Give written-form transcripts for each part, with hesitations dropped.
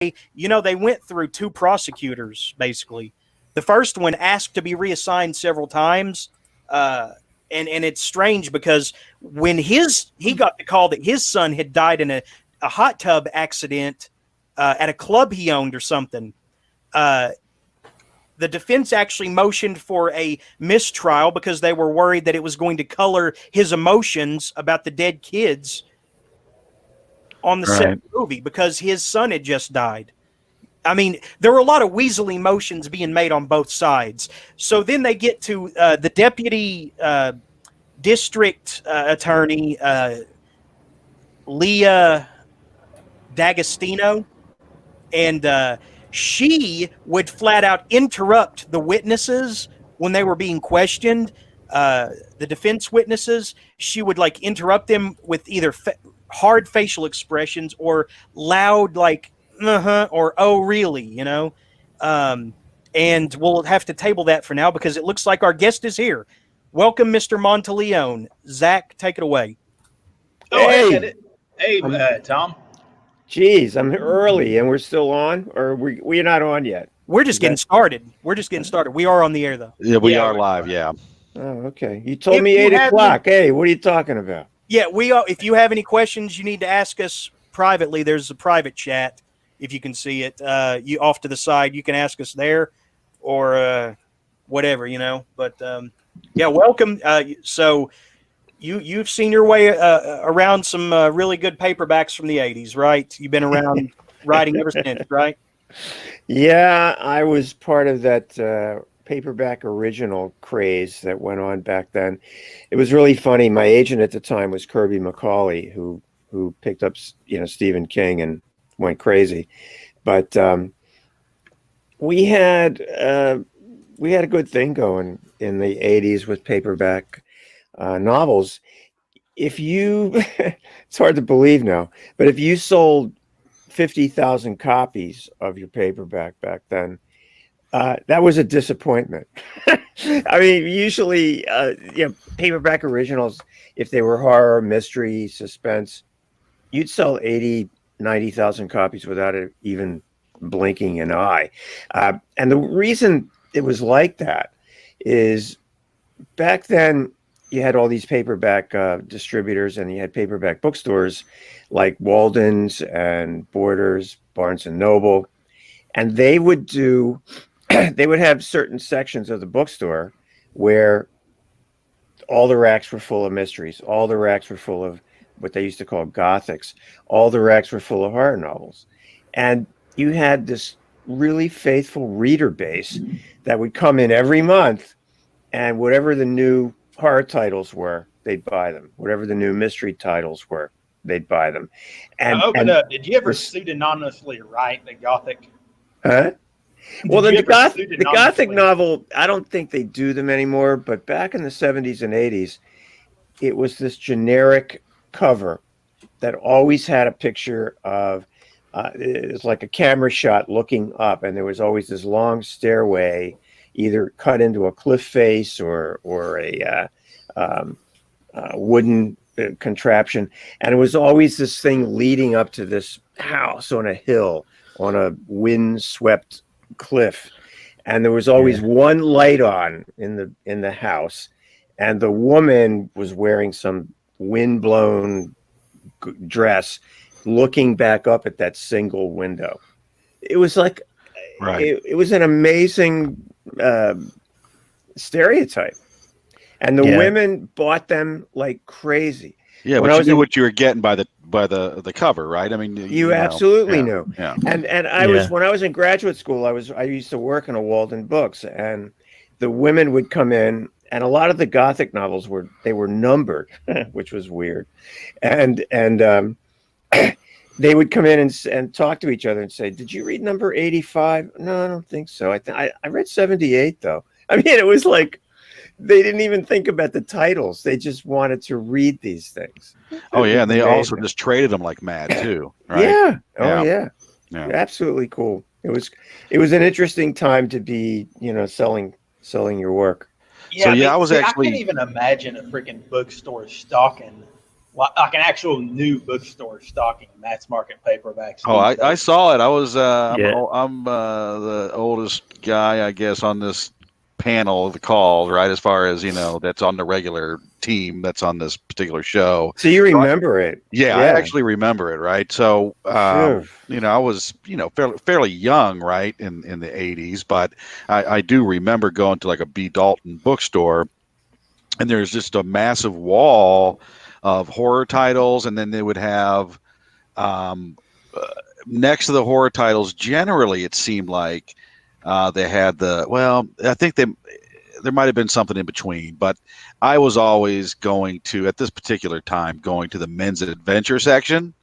they went through two prosecutors, basically. The first one asked to be reassigned several times. And it's strange because when he got the call that his son had died in a hot tub accident at a club he owned or something, the defense actually motioned for a mistrial because they were worried that it was going to color his emotions about the dead kids on the set of the movie because his son had just died. I mean, there were a lot of weaselly motions being made on both sides. So then they get to the deputy district attorney, Leah D'Agostino, and she would flat out interrupt the witnesses when they were being questioned. The defense witnesses, she would like interrupt them with either hard facial expressions or loud like or oh really, and we'll have to table that for now because it looks like our guest is here. Welcome, Mr. Monteleone. Zach, take it away. Oh, hey, Tom. Geez, I'm early and we're still on, or we're not on yet? We're just getting started. We are on the air, though. Yeah, we are live, yeah. Oh, okay. You told me 8 o'clock. Hey, what are you talking about? Yeah, we are. If you have any questions you need to ask us privately, there's a private chat, if you can see it. You off to the side, you can ask us there or whatever, But, yeah, welcome. So you've seen your way around some really good paperbacks from the 80s, right? You've been around writing ever since, right? Yeah, I was part of that paperback original craze that went on back then. It was really funny. My agent at the time was Kirby McCauley, who picked up, Stephen King and went crazy. But we had a good thing going in the 80s with paperback novels. If you, it's hard to believe now, but if you sold 50,000 copies of your paperback back then, that was a disappointment. I mean, usually, paperback originals, if they were horror, mystery, suspense, you'd sell 80, 90,000 copies without it even blinking an eye. And the reason it was like that is back then you had all these paperback distributors and you had paperback bookstores like Walden's and Borders, Barnes and Noble, and they would have certain sections of the bookstore where all the racks were full of mysteries, all the racks were full of what they used to call gothics, all the racks were full of horror novels, and you had this really faithful reader base that would come in every month, and whatever the new horror titles were, they'd buy them. Whatever the new mystery titles were, they'd buy them. And up. Did you ever pseudonymously write the Gothic? Huh? Well, the Gothic novel, I don't think they do them anymore. But back in the 70s and 80s, it was this generic cover that always had a picture of it's like a camera shot looking up, and there was always this long stairway, either cut into a cliff face or a wooden contraption, and it was always this thing leading up to this house on a hill on a wind-swept cliff, and there was always one light on in the house, and the woman was wearing some wind-blown dress, looking back up at that single window. It was like, it was an amazing stereotype, and the women bought them like crazy. Yeah, but you knew what you were getting by the cover, right? I mean, you absolutely knew. Yeah. And I was, when I was in graduate school, I used to work in a Walden Books, and the women would come in, and a lot of the Gothic novels were numbered, which was weird, and they would come in and talk to each other and say, "Did you read number 85?" "No, I don't think so. I read 78 though." I mean, it was like they didn't even think about the titles. They just wanted to read these things. Oh yeah, and they also just traded them like mad too, right? Yeah. Oh yeah. Absolutely cool. It was an interesting time to be, selling your work. Yeah, I can't even imagine a freaking bookstore stocking like an actual new bookstore stocking mass market paperbacks. Oh, I saw it. I was Yeah. I'm the oldest guy, I guess, on this panel of the calls, right? As far as that's on the regular team that's on this particular show. So you remember it? Yeah, I actually remember it, right? So, Phew. I was, fairly young, right, in the 80s, but I do remember going to like a B. Dalton bookstore, and there's just a massive wall of horror titles, and then they would have um, next to the horror titles, generally it seemed like they had I think there might have been something in between, but I was always at this particular time, going to the men's adventure section.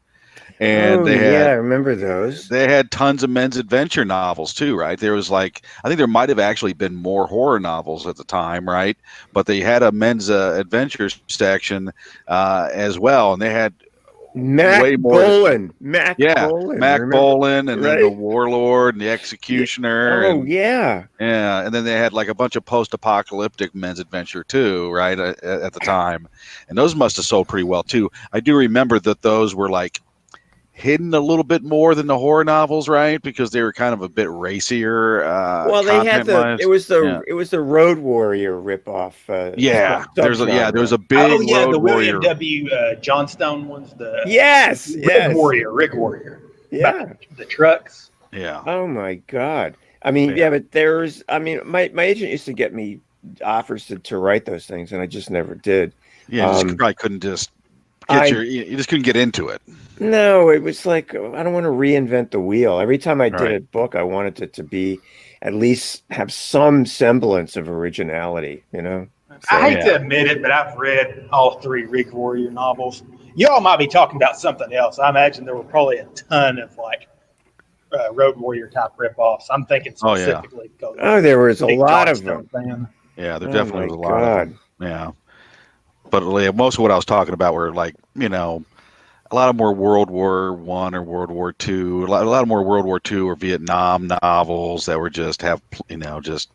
And I remember those. They had tons of men's adventure novels too, right? There was I think there might have actually been more horror novels at the time, right? But they had a men's adventure section as well, and they had way more. Bolan. Mac remember? Bolan, and then the Right? Warlord and the Executioner. Oh, and, yeah. yeah, and then they had like a bunch of post-apocalyptic men's adventure too, right? At the time, and those must have sold pretty well too. I do remember that those were like hidden a little bit more than the horror novels, right? Because they were kind of a bit racier. Well, they had content-wise. it was the Road Warrior ripoff. There was a big Road the Warrior. William W. Johnstone ones. The Yes. Rick Warrior. Yeah. About the trucks. Yeah. Oh my God. I mean, but my agent used to get me offers to write those things, and I just never did. Yeah, you just probably couldn't just you just couldn't get into it. No, it was like, I don't want to reinvent the wheel. Every time I did a book, I wanted it to be at least have some semblance of originality, So, I hate to admit it, but I've read all 3 Rick Warrior novels. Y'all might be talking about something else. I imagine there were probably a ton of Road Warrior type ripoffs. I'm thinking specifically. There was a lot of them. Fan. Yeah, there definitely was a lot of them. Yeah. But most of what I was talking about were a lot of more World War I or World War II, a lot of more World War II or Vietnam novels that were just have just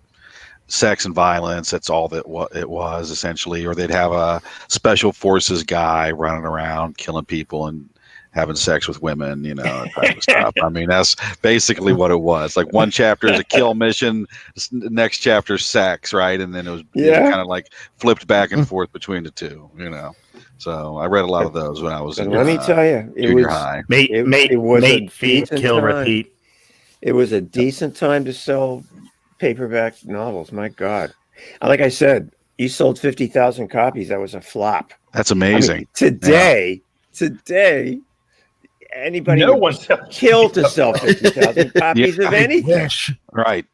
sex and violence. That's all that it was essentially. Or they'd have a special forces guy running around killing people and having sex with women, type of stuff. I mean, that's basically what it was. Like one chapter is a kill mission, next chapter sex, right? And then it was kind of like flipped back and forth between the two, So I read a lot of those when I was in let me tell you, it was high. It was feet, kill, repeat. It was a decent time to sell paperback novels. My God. Like I said, you sold 50,000 copies. That was a flop. That's amazing. I mean, today, anybody would kill to sell 50,000 copies of anything. Right.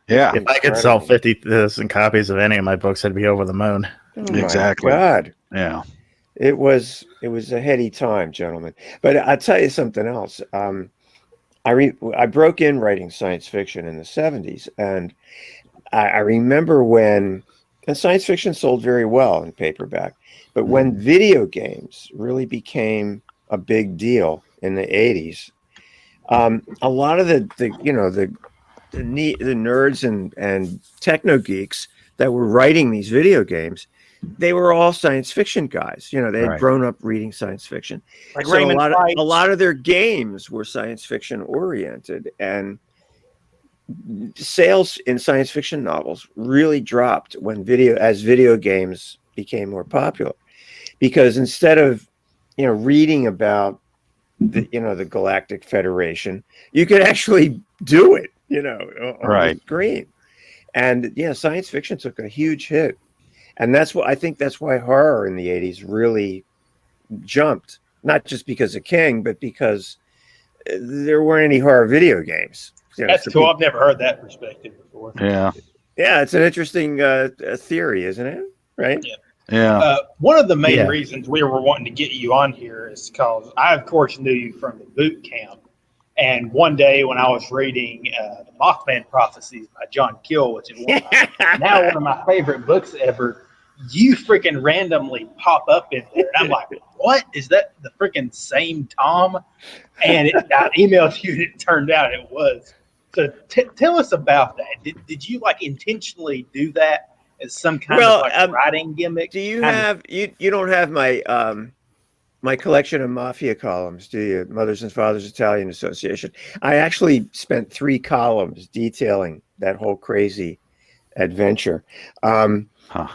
Yeah. If I could sell 50,000 copies of any of my books, I'd be over the moon. Oh exactly. My God. Yeah. It was a heady time, gentlemen. But I'll tell you something else. I broke in writing science fiction in the 70s, and I remember and science fiction sold very well in paperback, but when video games really became a big deal in the 80s, a lot of the nerds and techno geeks that were writing these video games, they were all science fiction guys. They had grown up reading science fiction. Like so Raymond a lot of their games were science fiction oriented, and sales in science fiction novels really dropped when video games became more popular, because instead of reading about the Galactic Federation, you could actually do it on the screen. And science fiction took a huge hit, and I think that's why horror in the 80s really jumped, not just because of King, but because there weren't any horror video games. That's cool. I've never heard that perspective before. Yeah, it's an interesting theory, isn't it? Right? Yeah. One of the main reasons we were wanting to get you on here is because I, of course, knew you from the boot camp. And one day when I was reading the Mothman Prophecies by John Keel, which is now one of my favorite books ever, you freaking randomly pop up in there. And I'm like, what? Is that the freaking same Tom? And I emailed you, and it turned out it was. So tell us about that. Did you intentionally do that as some kind of writing gimmick? Do you have you don't have my my collection of mafia columns, do you? Mothers and Fathers Italian Association. I actually spent 3 columns detailing that whole crazy adventure. Huh.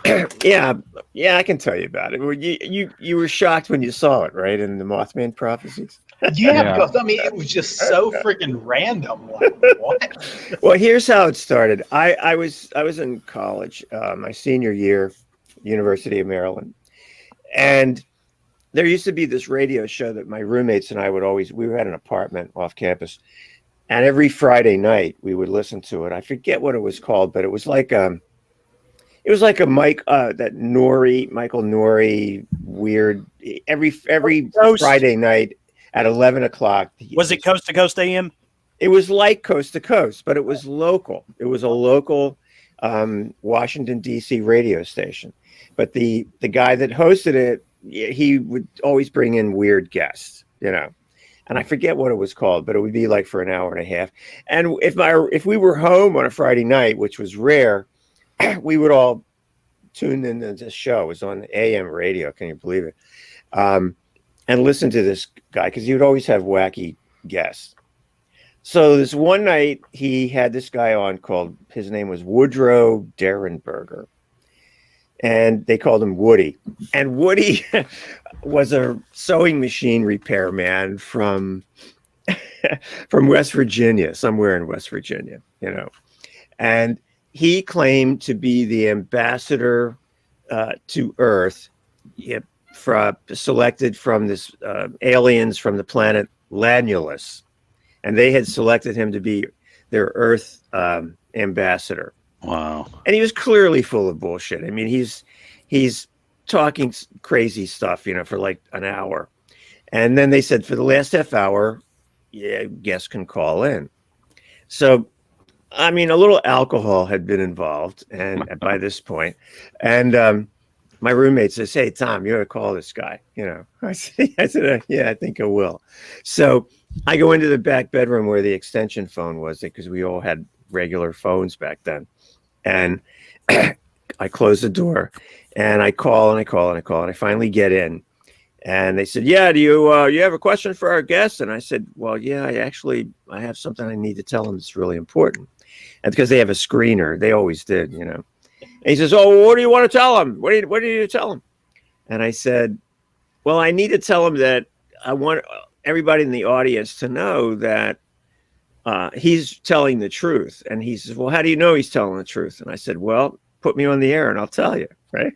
Yeah, I can tell you about it. Well, you were shocked when you saw it, right? In the Mothman prophecies. Yeah, because I mean, it was just so freaking random. Like, what? Well, here's how it started. I was in college, my senior year, University of Maryland, and there used to be this radio show that my roommates and I would always. We had an apartment off campus, and every Friday night we would listen to it. I forget what it was called, but it was like Michael Nori weird. Every Friday night at 11 o'clock. Was it Coast to Coast AM? It was like Coast to Coast, but it was local. It was a local Washington D.C. radio station. But the guy that hosted it, he would always bring in weird guests, and I forget what it was called, but it would be like for an hour and a half. And if we were home on a Friday night, which was rare, we would all tune into this show. It was on AM radio. Can you believe it? And listen to this guy because he would always have wacky guests. So this one night he had this guy on his name was Woodrow Derenberger. And they called him Woody. And Woody was a sewing machine repairman from West Virginia, somewhere in West Virginia, And he claimed to be the ambassador to Earth, selected from this aliens from the planet Lanulus. And they had selected him to be their Earth ambassador. Wow. And he was clearly full of bullshit. I mean, he's talking crazy stuff, for like an hour. And then they said for the last half hour, guests can call in. So, I mean, a little alcohol had been involved and by this point. And my roommate says, "Hey, Tom, you ought to call this guy." I said, "Yeah, I think I will." So I go into the back bedroom where the extension phone was, because we all had regular phones back then. And I close the door and I call and I call and I call and I finally get in. And they said, "Yeah, do you have a question for our guest?" And I said, "Well, yeah, I have something I need to tell them that's really important." And because they have a screener, they always did, And he says, "Oh, what do you want to tell them? What do you need to tell them?" And I said, "Well, I need to tell them that I want everybody in the audience to know that he's telling the truth." And he says, "Well, how do you know he's telling the truth?" And I said, "Well, put me on the air and I'll tell you." Right.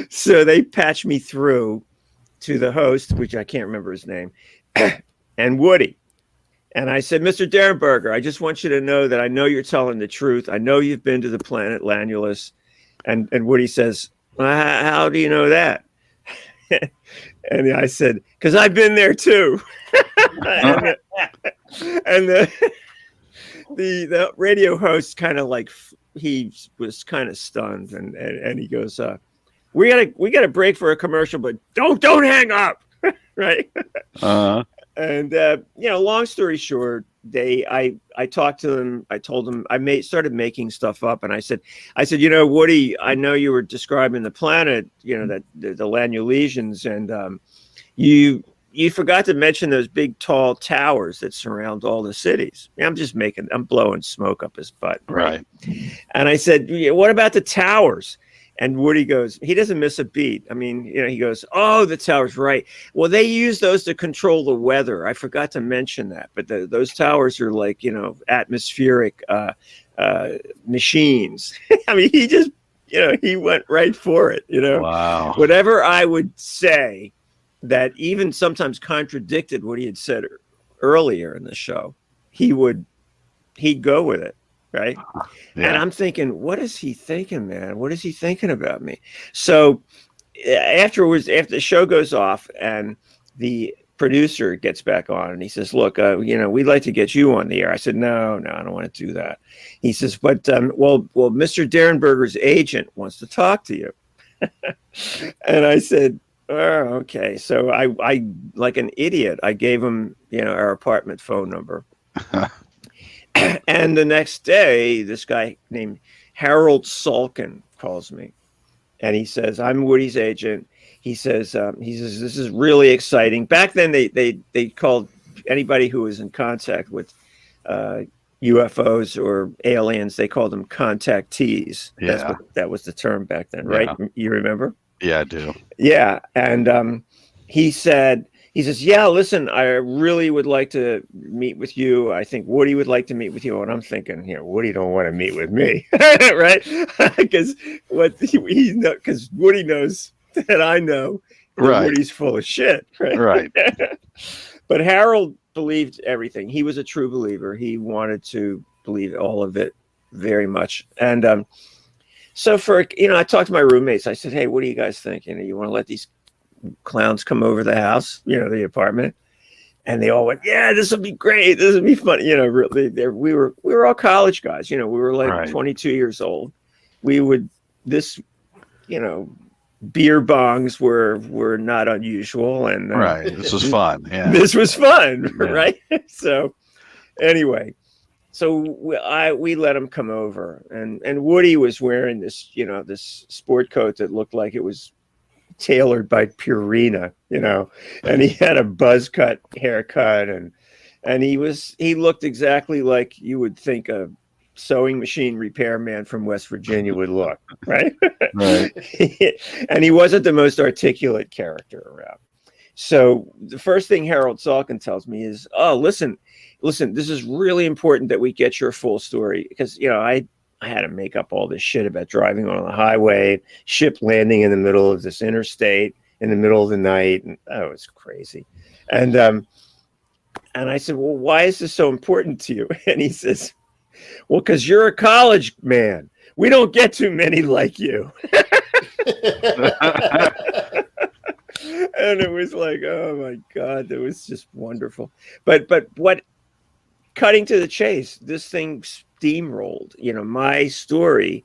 So they patched me through to the host, which I can't remember his name, and Woody. And I said, "Mr. Derenberger, I just want you to know that I know you're telling the truth. I know you've been to the planet Lanulus." And Woody says, "Well, how do you know that?" And I said, "Because I've been there too." and the radio host kind of like, he was kind of stunned, and he goes, we gotta break for a commercial, but don't hang up." Right. And long story short, I talked to them. I told them started making stuff up, and I said, "Woody, I know you were describing the planet, that the Lanulesians, and you forgot to mention those big tall towers that surround all the cities." I'm blowing smoke up his butt, right? And I said, "What about the towers?" And Woody goes, he doesn't miss a beat. I mean, he goes, "Oh, the towers, right. Well, they use those to control the weather. I forgot to mention that. But those towers are like, atmospheric machines." I mean, he just, he went right for it, Wow. Whatever I would say that even sometimes contradicted what he had said earlier in the show, he'd go with it. Right. Yeah. And I'm thinking, what is he thinking, man? What is he thinking about me? So afterwards, after the show goes off and the producer gets back on and he says, "Look, we'd like to get you on the air." I said, No, I don't want to do that. He says, "But, well, Mr. Derenberger's agent wants to talk to you." And I said, "Oh, okay." So I like an idiot, I gave him, our apartment phone number. And the next day, this guy named Harold Salkin calls me, and he says, "I'm Woody's agent. he says this is really exciting. Back then they called anybody who was in contact with UFOs or aliens, they called them contactees. Yeah. That was the term back then, right? Yeah. You remember? Yeah, I do. Yeah. And he says, yeah, listen, I really would like to meet with you. I think Woody would like to meet with you. And I'm thinking, Woody don't want to meet with me, right? Because Woody knows that I know that Right. Woody's full of shit, right? Right. But Harold believed everything. He was a true believer. He wanted to believe all of it very much. And so I talked to my roommates. I said, hey, what do you guys think? You want to let these clowns come over the house, the apartment? And they all went, yeah, this will be great. This will be fun. We were all college guys. We were like Right. 22 years old. Beer bongs were not unusual, and Right. This was fun. Yeah. This was fun, Yeah. right? So anyway, we let him come over, and Woody was wearing this sport coat that looked like it was tailored by Purina, and he had a buzz cut haircut, and he looked exactly like you would think a sewing machine repairman from West Virginia would look, right? Right. And he wasn't the most articulate character around. So the first thing Harold Salkin tells me is, oh, listen, this is really important that we get your full story, because I had to make up all this shit about driving on the highway, ship landing in the middle of this interstate in the middle of the night, and it was crazy. And I said, well, why is this so important to you? And he says, well, because you're a college man. We don't get too many like you. And it was like, oh my God, that was just wonderful. But what, cutting to the chase, this thing steamrolled. My story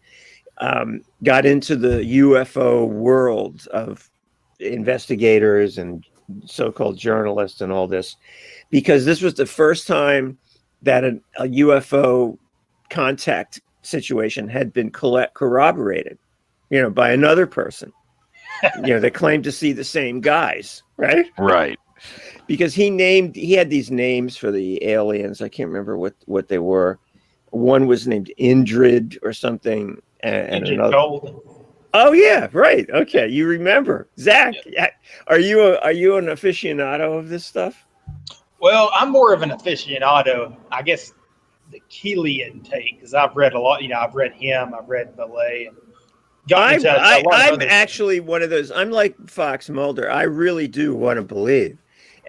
got into the UFO world of investigators and so-called journalists and all this, because this was the first time that a UFO contact situation had been corroborated, by another person, that claimed to see the same guys, right? Right. Because he had these names for the aliens. I can't remember what they were. One was named Indrid or something, and Agent another. Gold. Oh yeah, right. Okay, you remember, Zach? Yeah. Are you an aficionado of this stuff? Well, I'm more of an aficionado, I guess, the Keelian take, because I've read a lot. I've read him, I've read Belay, and I'm actually one of those. I'm like Fox Mulder. I really do want to believe,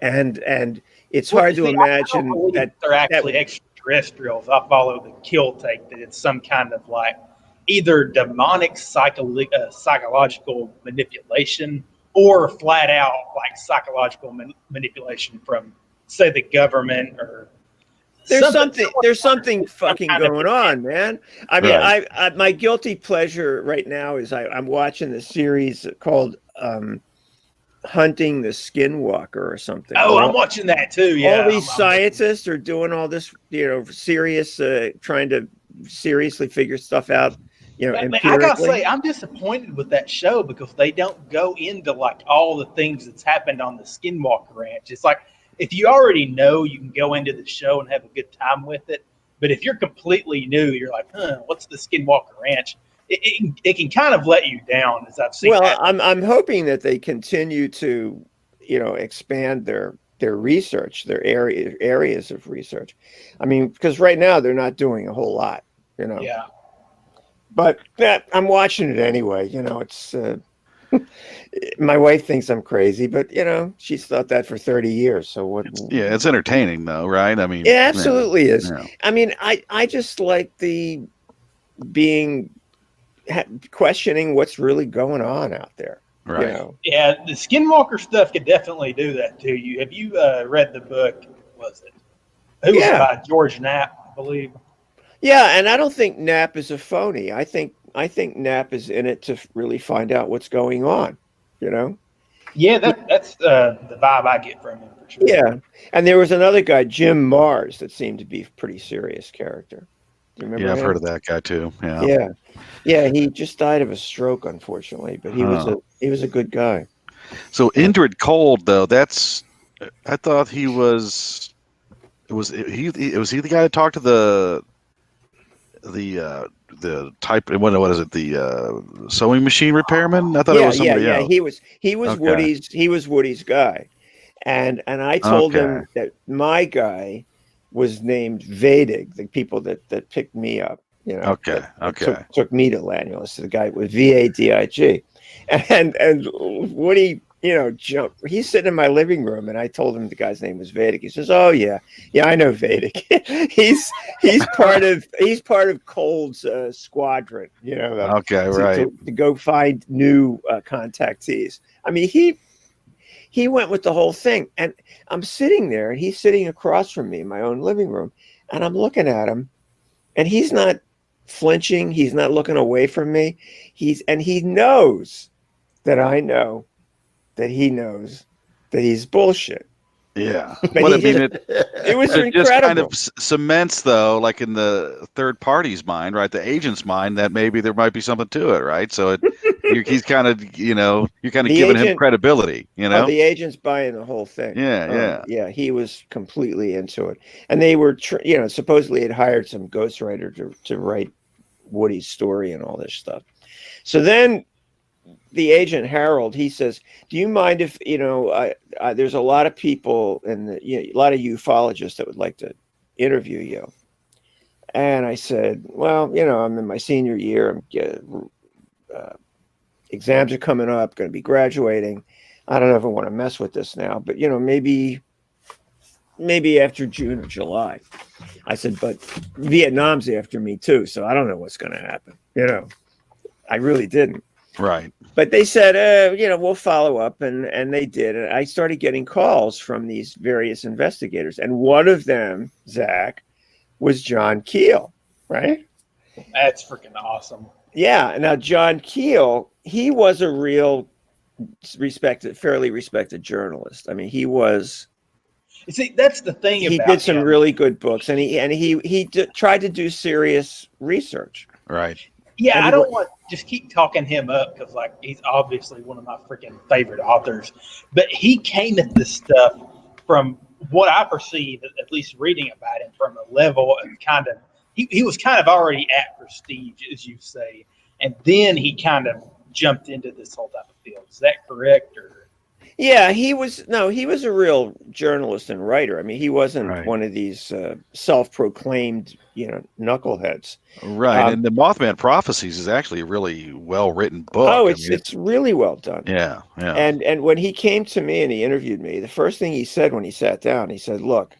and it's hard to imagine that they're actually extraterrestrials. I follow the kill take that it's some kind of like either demonic psychological manipulation or flat out like psychological manipulation from, say, the government or. There's something fucking going on, man. I mean, right. I my guilty pleasure right now is I'm watching the series called Hunting the Skinwalker or something. Oh, I'm watching that too. Yeah, all these scientists are doing all this, serious, trying to seriously figure stuff out. I gotta say, I'm disappointed with that show because they don't go into like all the things that's happened on the Skinwalker Ranch. It's like, if you already know, you can go into the show and have a good time with it. But if you're completely new, you're like, what's the Skinwalker Ranch? It can kind of let you down, as I've seen. Well, I'm hoping that they continue to, expand their research, their areas of research. I mean, because right now they're not doing a whole lot, Yeah. But I'm watching it anyway. It's. My wife thinks I'm crazy, but she's thought that for 30 years. So what? It's entertaining though, right? I mean, it absolutely is. Yeah. I mean, I just like the questioning what's really going on out there. Right. Yeah, the Skinwalker stuff could definitely do that to you. Have you read the book? Was it by George Knapp, I believe? Yeah, and I don't think Knapp is a phony. I think Knapp is in it to really find out what's going on, Yeah, that's the vibe I get from him for sure. Yeah, and there was another guy, Jim Mars, that seemed to be a pretty serious character. Do you remember? Yeah, I've him? heard of that guy too. Yeah. Yeah. He just died of a stroke, unfortunately, but he was a good guy. So Indrid Cold, though, I thought he was. Was he the guy that talked to the type? What is it? The sewing machine repairman? I thought it was somebody else. He was Okay. Woody's guy, and I told him that my guy was named Vadig, the people that picked me up. That took me to Lanulus. The guy with VADIG, and Woody, jumped. He's sitting in my living room, and I told him the guy's name was Vadig. He says, "Oh yeah, I know Vadig. he's part of Cold's squadron. To go find new contactees. I mean, he went with the whole thing, and I'm sitting there, and he's sitting across from me in my own living room, and I'm looking at him, and he's not flinching. He's not looking away from me. He knows that I know that he knows that he's bullshit. Yeah. But it was incredible. Just kind of cements, though, like in the third party's mind, right? The agent's mind, that maybe there might be something to it, right? So he's kind of, you're kind of giving him credibility, the agent's buying the whole thing. Yeah. He was completely into it. And they were, supposedly had hired some ghostwriter to write Woody's story and all this stuff. So then the agent Harold, he says, "Do you mind if there's a lot of people and a lot of ufologists that would like to interview you?" And I said, "Well, I'm in my senior year. Exams are coming up. Going to be graduating. I don't know if I want to mess with this now, but maybe after June or July." I said, "But Vietnam's after me too, so I don't know what's going to happen." I really didn't. Right. But they said, we'll follow up, and they did. And I started getting calls from these various investigators, and one of them, Zach, was John Keel, right? That's freaking awesome. Yeah. Now, John Keel, he was a real fairly respected journalist. I mean, he was. You see, that's the thing. He did some really good books, and he tried to do serious research. Right. Yeah, I don't want to just keep talking him up because, he's obviously one of my freaking favorite authors. But he came at this stuff from what I perceive, at least reading about him, from a level of kind of he was kind of already at prestige, as you say, and then he kind of jumped into this whole type of field. Is that correct? Or yeah, he was a real journalist and writer. I mean, he wasn't one of these self-proclaimed, knuckleheads. Right. And the Mothman Prophecies is actually a really well-written book. Oh, it's really well done. Yeah. And when he came to me and he interviewed me, the first thing he said when he sat down, he said, "Look,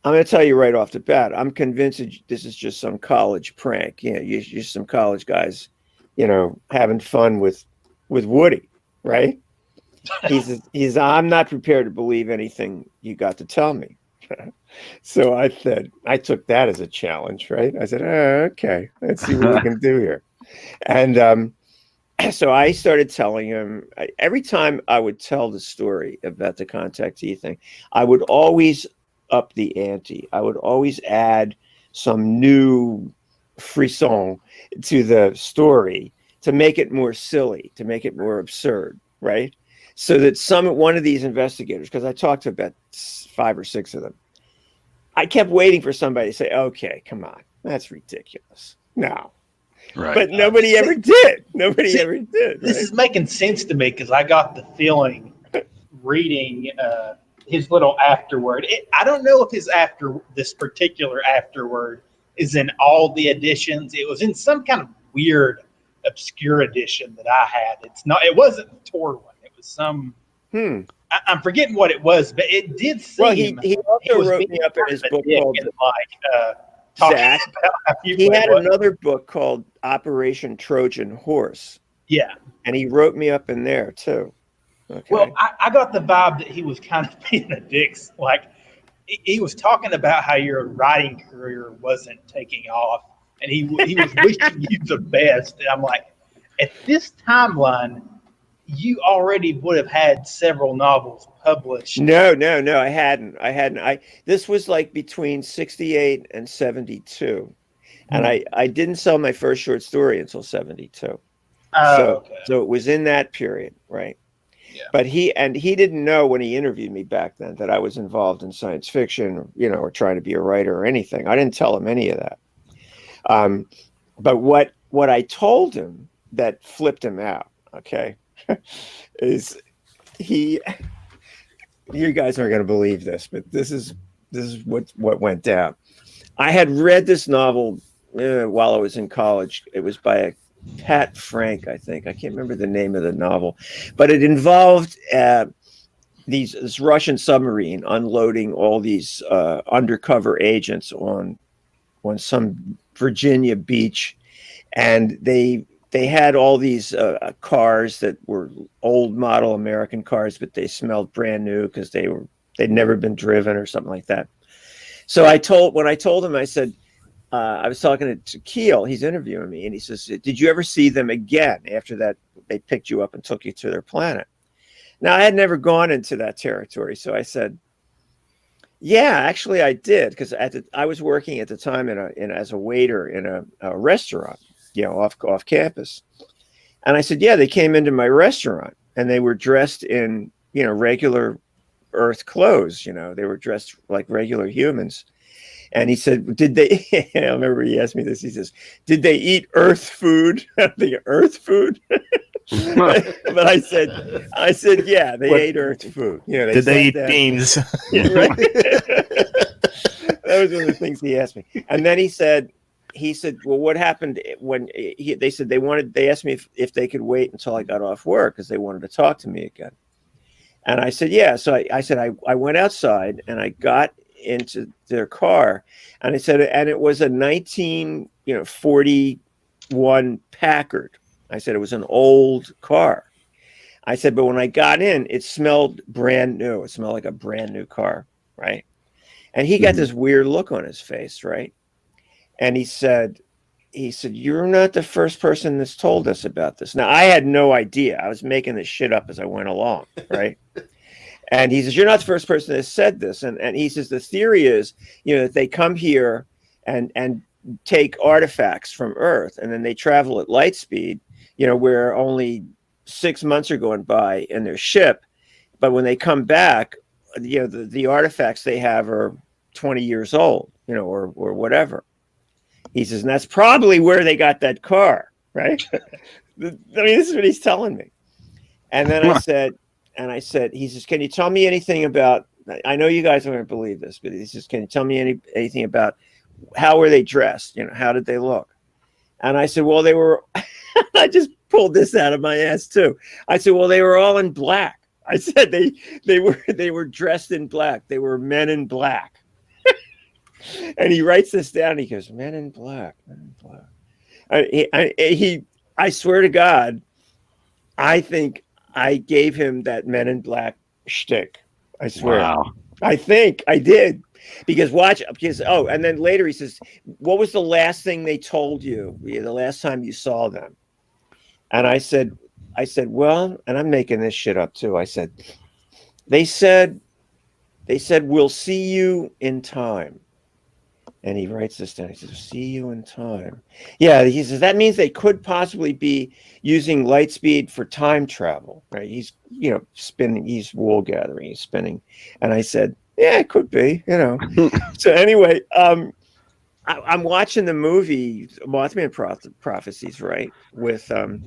I'm going to tell you right off the bat, I'm convinced that this is just some college prank. You're just some college guys, having fun with Woody, right?" He's I'm not prepared to believe anything you got to tell me. So I took that as a challenge, right? I said, okay, let's see what we can do here. And so I started telling him, every time I would tell the story about the contactee thing, I would always up the ante. I would always add some new frisson to the story to make it more silly, to make it more absurd, right? So that one of these investigators, because I talked to about 5 or 6 of them, I kept waiting for somebody to say, "Okay, come on, that's ridiculous." No. Right. But nobody ever did. Nobody ever did. This is making sense to me because I got the feeling reading his little afterword. I don't know if this particular afterword is in all the editions. It was in some kind of weird, obscure edition that I had. It wasn't the Tor one. Some I'm forgetting what it was, but it did seem. Well, he also wrote me up in his book called Zach. He had another book called Operation Trojan Horse. Yeah, and he wrote me up in there too. Okay. Well, I got the vibe that he was kind of being a dick. Like he was talking about how your writing career wasn't taking off, and he was wishing you the best. And I'm like, at this timeline, you already would have had several novels published. No, I hadn't. This was like between 68 and 72. And I didn't sell my first short story until 72. Okay. So it was in that period, right? But he didn't know when he interviewed me back then that I was involved in science fiction, or trying to be a writer or anything. I didn't tell him any of that. But what I told him that flipped him out, okay, is you guys aren't going to believe this, but this is what went down. I had read this novel while I was in college. It was by a Pat Frank, I think. I can't remember the name of the novel, but it involved this Russian submarine unloading all these undercover agents on some Virginia beach, and they had all these cars that were old model American cars, but they smelled brand new because they'd never been driven or something like that. So when I told him, I said, I was talking to Keel, he's interviewing me, and he says, did you ever see them again after that they picked you up and took you to their planet? Now, I had never gone into that territory, so I said, yeah, actually I did, because I was working at the time as a waiter in a restaurant, off campus. And I said, yeah, they came into my restaurant and they were dressed in, regular Earth clothes. They were dressed like regular humans. And he said, did they, I remember he asked me this, he says, did they eat Earth food? The Earth food? But I said, yeah, they ate Earth food. Did they eat beans? Yeah, right. That was one of the things he asked me. And then he said, well, what happened when they asked me if they could wait until I got off work because they wanted to talk to me again. And I said, yeah. So I said, I went outside and I got into their car, and I said, and it was a 1941 Packard. I said, it was an old car. I said, but when I got in, it smelled brand new. It smelled like a brand new car, right? And he got this weird look on his face, right? And he said, you're not the first person that's told us about this. Now, I had no idea. I was making this shit up as I went along, right? And he says, you're not the first person that said this. And he says, the theory is, that they come here and take artifacts from Earth, and then they travel at light speed, where only 6 months are going by in their ship. But when they come back, the artifacts they have are 20 years old, or whatever. He says, and that's probably where they got that car, right? This is what he's telling me. And then I said, he says, can you tell me anything about, I know you guys aren't going to believe this, but he says, can you tell me anything about how were they dressed? How did they look? And I said, well, they were, I just pulled this out of my ass too. I said, well, they were all in black. I said, they were dressed in black. They were men in black. And he writes this down. He goes, men in black, men in black. I swear to God, I think I gave him that Men in Black shtick. I swear. Wow. I think I did. And then later he says, what was the last thing they told you the last time you saw them? And I said, well, and I'm making this shit up too. I said, they said, we'll see you in time. And he writes this down. He says, see you in time. Yeah, he says, that means they could possibly be using light speed for time travel, right? He's, spinning, he's wool gathering, he's spinning. And I said, yeah, it could be, So anyway, I'm watching the movie Mothman Prophecies, right? With Gear.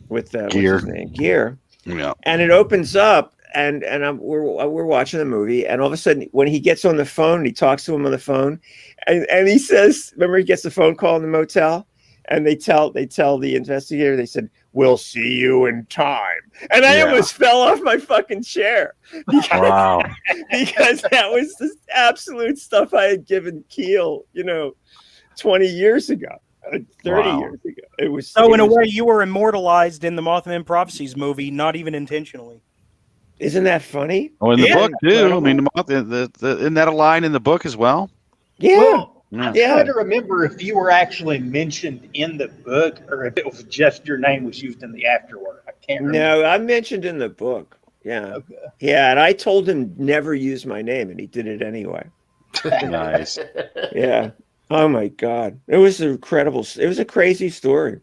What's his name? Gear. Yeah. And it opens up, and we're watching the movie, and all of a sudden, when he gets on the phone, he talks to him on the phone, and he says, remember, he gets the phone call in the motel, and they tell the investigator, they said, we'll see you in time. And I almost fell off my fucking chair because that was the absolute stuff I had given Keel, 20 years ago. 30 years ago. It was so. In a way, you were immortalized in the Mothman Prophecies movie, not even intentionally. Isn't that funny? Oh, in the book too. I mean, isn't that a line in the book as well? Yeah. Well, I'm trying to remember if you were actually mentioned in the book or if it was just your name was used in the afterword. I can't remember. No, I'm mentioned in the book. Yeah. Okay. Yeah, and I told him never use my name, and he did it anyway. Nice. Yeah. Oh my God. It was incredible. It was a crazy story.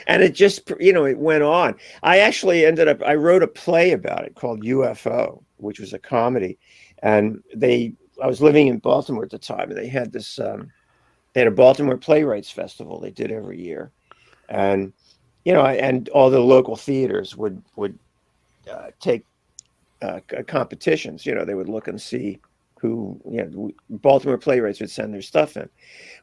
And it just, it went on. I actually I wrote a play about it called UFO, which was a comedy. And I was living in Baltimore at the time, and they had this, they had a Baltimore Playwrights Festival they did every year. And, and all the local theaters would take competitions. They would look and see who, Baltimore playwrights would send their stuff in.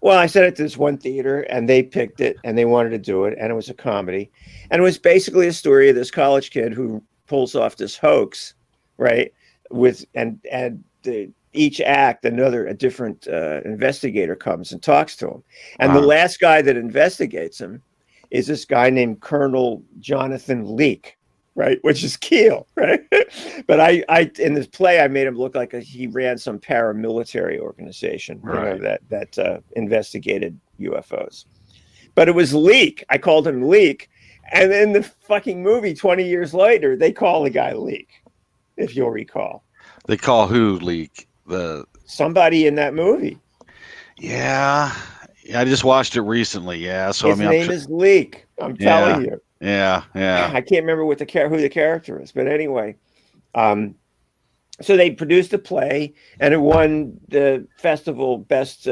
Well, I sent it to this one theater, and they picked it, and they wanted to do it, and it was a comedy, and it was basically a story of this college kid who pulls off this hoax, right? Each act, a different investigator comes and talks to him, and the last guy that investigates him is this guy named Colonel Jonathan Leake. Right, which is Keel, right? But I in this play, I made him look like he ran some paramilitary organization, right, that investigated UFOs. But it was Leak. I called him Leak, and in the fucking movie, 20 years later, they call the guy Leak, if you'll recall. They call who Leak? Somebody in that movie. Yeah, I just watched it recently. Yeah, so his name is Leak. I'm telling you. Yeah. I can't remember who the character is, but anyway, so they produced a play, and it won the festival best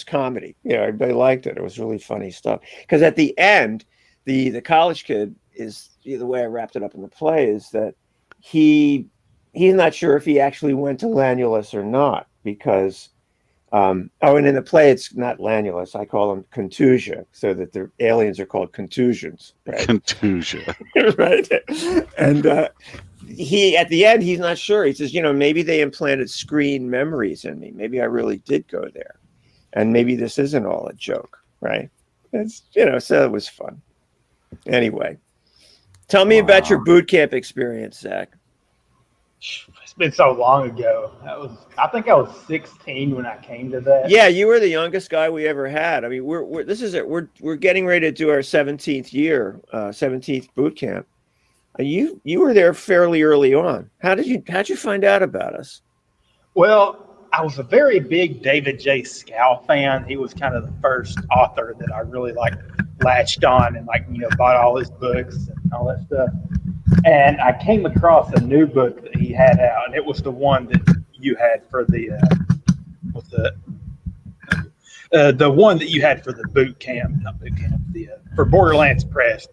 comedy. Everybody liked it. It was really funny stuff. Because at the end, the college kid is the way I wrapped it up in the play is that he's not sure if he actually went to Lanulus or not because. And in the play, it's not Lanulus. I call them contusia, so that the aliens are called contusions. Right? Contusia. Right. And he, at the end, he's not sure. He says, maybe they implanted screen memories in me. Maybe I really did go there. And maybe this isn't all a joke. Right. It's, so it was fun. Anyway, tell me about your boot camp experience, Zach. It's been so long ago. I think I was 16 when I came to that. Yeah, you were the youngest guy we ever had. I mean, this is it. We're getting ready to do our 17th year, 17th boot camp. You were there fairly early on. How'd you find out about us? Well, I was a very big David J. Scow fan. He was kind of the first author that I really latched on and bought all his books and all that stuff. And I came across a new book that he had out, and it was the one that you had for the one that you had for the boot camp, not boot camp, for Borderlands Press.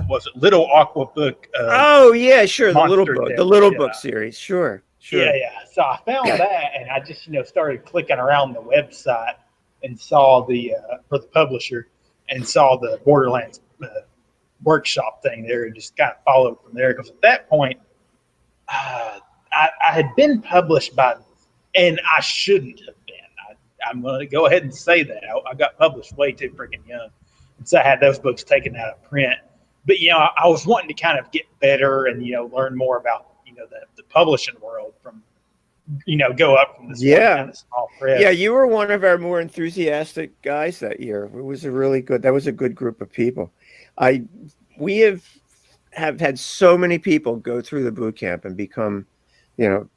Was it Little Aqua Book? Oh yeah, sure, the little book, book series, sure. Yeah. So I found that, and I just started clicking around the website and saw for the publisher and saw the Borderlands workshop thing there and just kind of followed from there because at that point I had been published and I shouldn't have been. I'm going to go ahead and say that I got published way too freaking young, and so I had those books taken out of print. But I was wanting to kind of get better and learn more about the publishing world from go up from this kind of small press. Yeah, you were one of our more enthusiastic guys that year. It was a good group of people. We have had so many people go through the boot camp and become,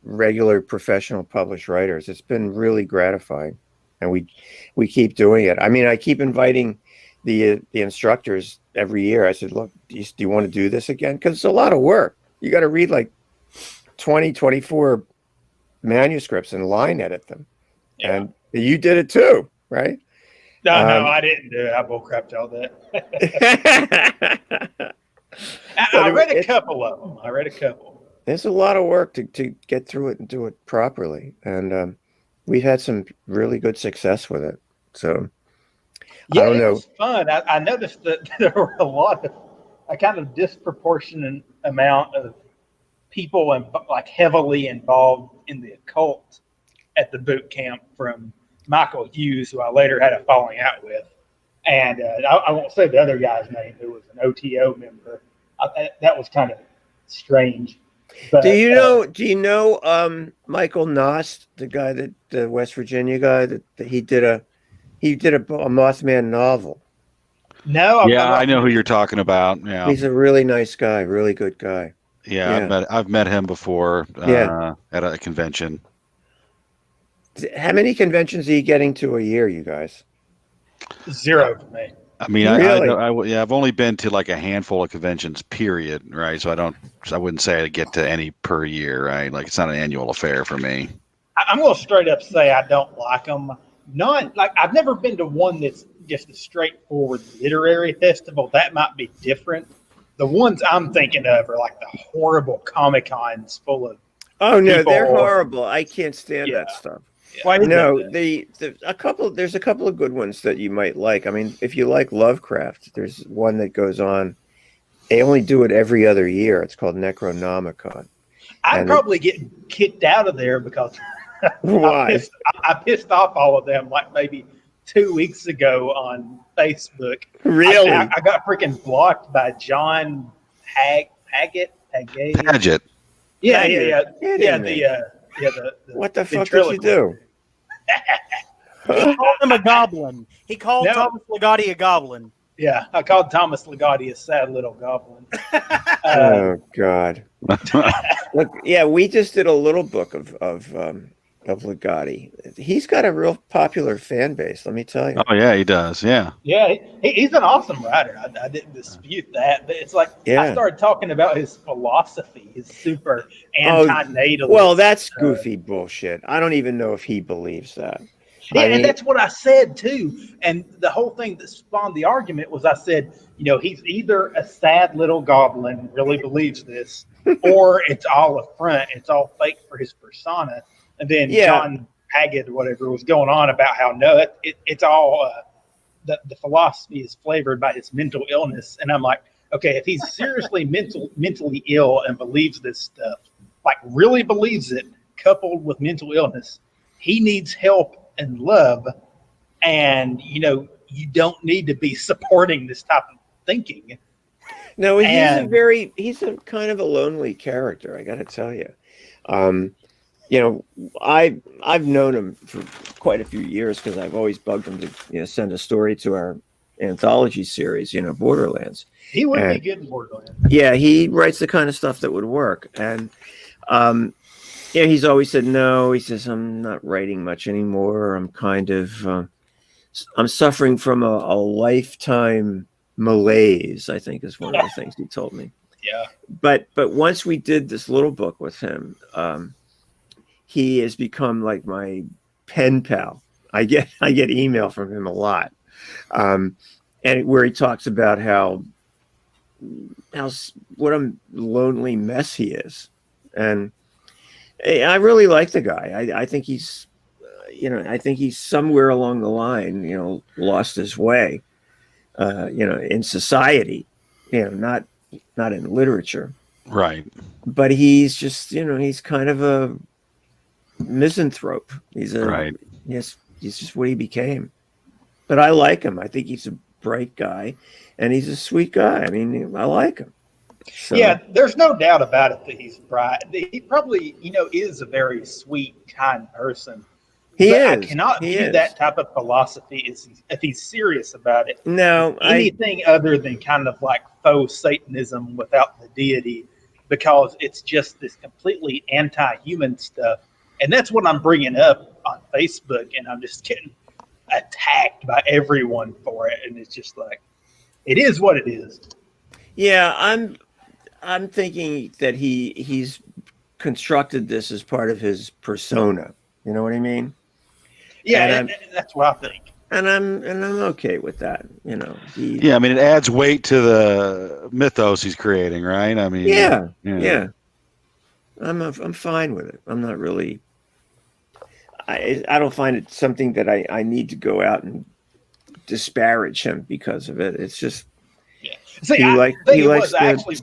regular professional published writers. It's been really gratifying, and we keep doing it. I mean, I keep inviting the instructors every year. I said, look, do you want to do this again? Because it's a lot of work. You got to read 24 manuscripts and line edit them. Yeah. And you did it too, right? No, I didn't do it. I bullcrapped all that. I read a couple of them. It's a lot of work to get through it and do it properly. And we've had some really good success with it. So, yeah, I don't know. It was fun. I noticed that there were a kind of disproportionate amount of people heavily involved in the occult at the boot camp, from Michael Hughes, who I later had a falling out with, and I won't say the other guy's name, who was an OTO member. That was kind of strange. But, do you know Michael Nost, the guy the West Virginia guy that he did a Mothman novel? No. I know who you're talking about. Yeah, he's a really nice guy, really good guy. Yeah. I've met him before. At a convention. How many conventions are you getting to a year, you guys? 0 for me. I mean, Really? yeah, I've only been to like a handful of conventions, period, right? So I wouldn't say I get to any per year, right? Like it's not an annual affair for me. I'm going to straight up say I don't like them. Not like I've never been to one that's just a straightforward literary festival. That might be different. The ones I'm thinking of are like the horrible Comic Cons full of Oh no, they're people. horrible. I can't stand Yeah. that stuff. Why is No, that? there's a couple of good ones that you might like. I mean, if you like Lovecraft, there's one that goes on. They only do it every other year. It's called Necronomicon. I'd And probably get kicked out of there because why? I pissed off all of them like maybe 2 weeks ago on Facebook. Really? I got freaking blocked by John Paget. Paget. Yeah. Kidding me. The What the fuck did you do? He called him a goblin. He called No. Thomas Ligotti a goblin. Yeah, I called Thomas Ligotti a sad little goblin. Oh God! Look, yeah, we just did a little book of Ligotti. He's got a real popular fan base. Let me tell you. Oh yeah, he does. Yeah. Yeah, he's an awesome writer. I didn't dispute that, but it's like I started talking about his philosophy, his super anti-natalist. Well, that's goofy bullshit. I don't even know if he believes that. Yeah, and that's what I said too. And the whole thing that spawned the argument was I said, he's either a sad little goblin, really believes this, or it's all a front, it's all fake for his persona. And then John Paget or whatever was going on about how no, it's all the philosophy is flavored by his mental illness. And I'm like, okay, if he's seriously mentally ill and believes this stuff, like really believes it, coupled with mental illness, he needs help and love, and you don't need to be supporting this type of thinking. No, he's a kind of a lonely character, I gotta tell you. I've known him for quite a few years because I've always bugged him to send a story to our anthology series, Borderlands. He would be good in Borderlands. Yeah, he writes the kind of stuff that would work. And he's always said no. He says, I'm not writing much anymore. I'm kind of I'm suffering from a lifetime malaise, I think is one of the things he told me. Yeah. But once we did this little book with him, he has become like my pen pal. I get email from him a lot, and where he talks about how what a lonely mess he is, and I really like the guy. I think he's, I think he's somewhere along the line, lost his way, in society, not in literature, right? But he's just, he's kind of a misanthrope. He's just what he became. But I like him. I think he's a bright guy, and he's a sweet guy. I mean, I like him. So. Yeah, there's no doubt about it that he's bright. He probably, is a very sweet, kind person. I cannot view that type of philosophy if he's serious about it. No, anything other than kind of like faux Satanism without the deity, because it's just this completely anti-human stuff. And that's what I'm bringing up on Facebook, and I'm just getting attacked by everyone for it. And it's just like, it is what it is. Yeah, I'm thinking that he's constructed this as part of his persona. You know what I mean? Yeah, and that's what I think. And I'm okay with that. Yeah, I mean, it adds weight to the mythos he's creating, right? I mean, yeah. I'm fine with it. I'm not really. I don't find it something that I need to go out and disparage him because of it. It's just. Yeah. See, he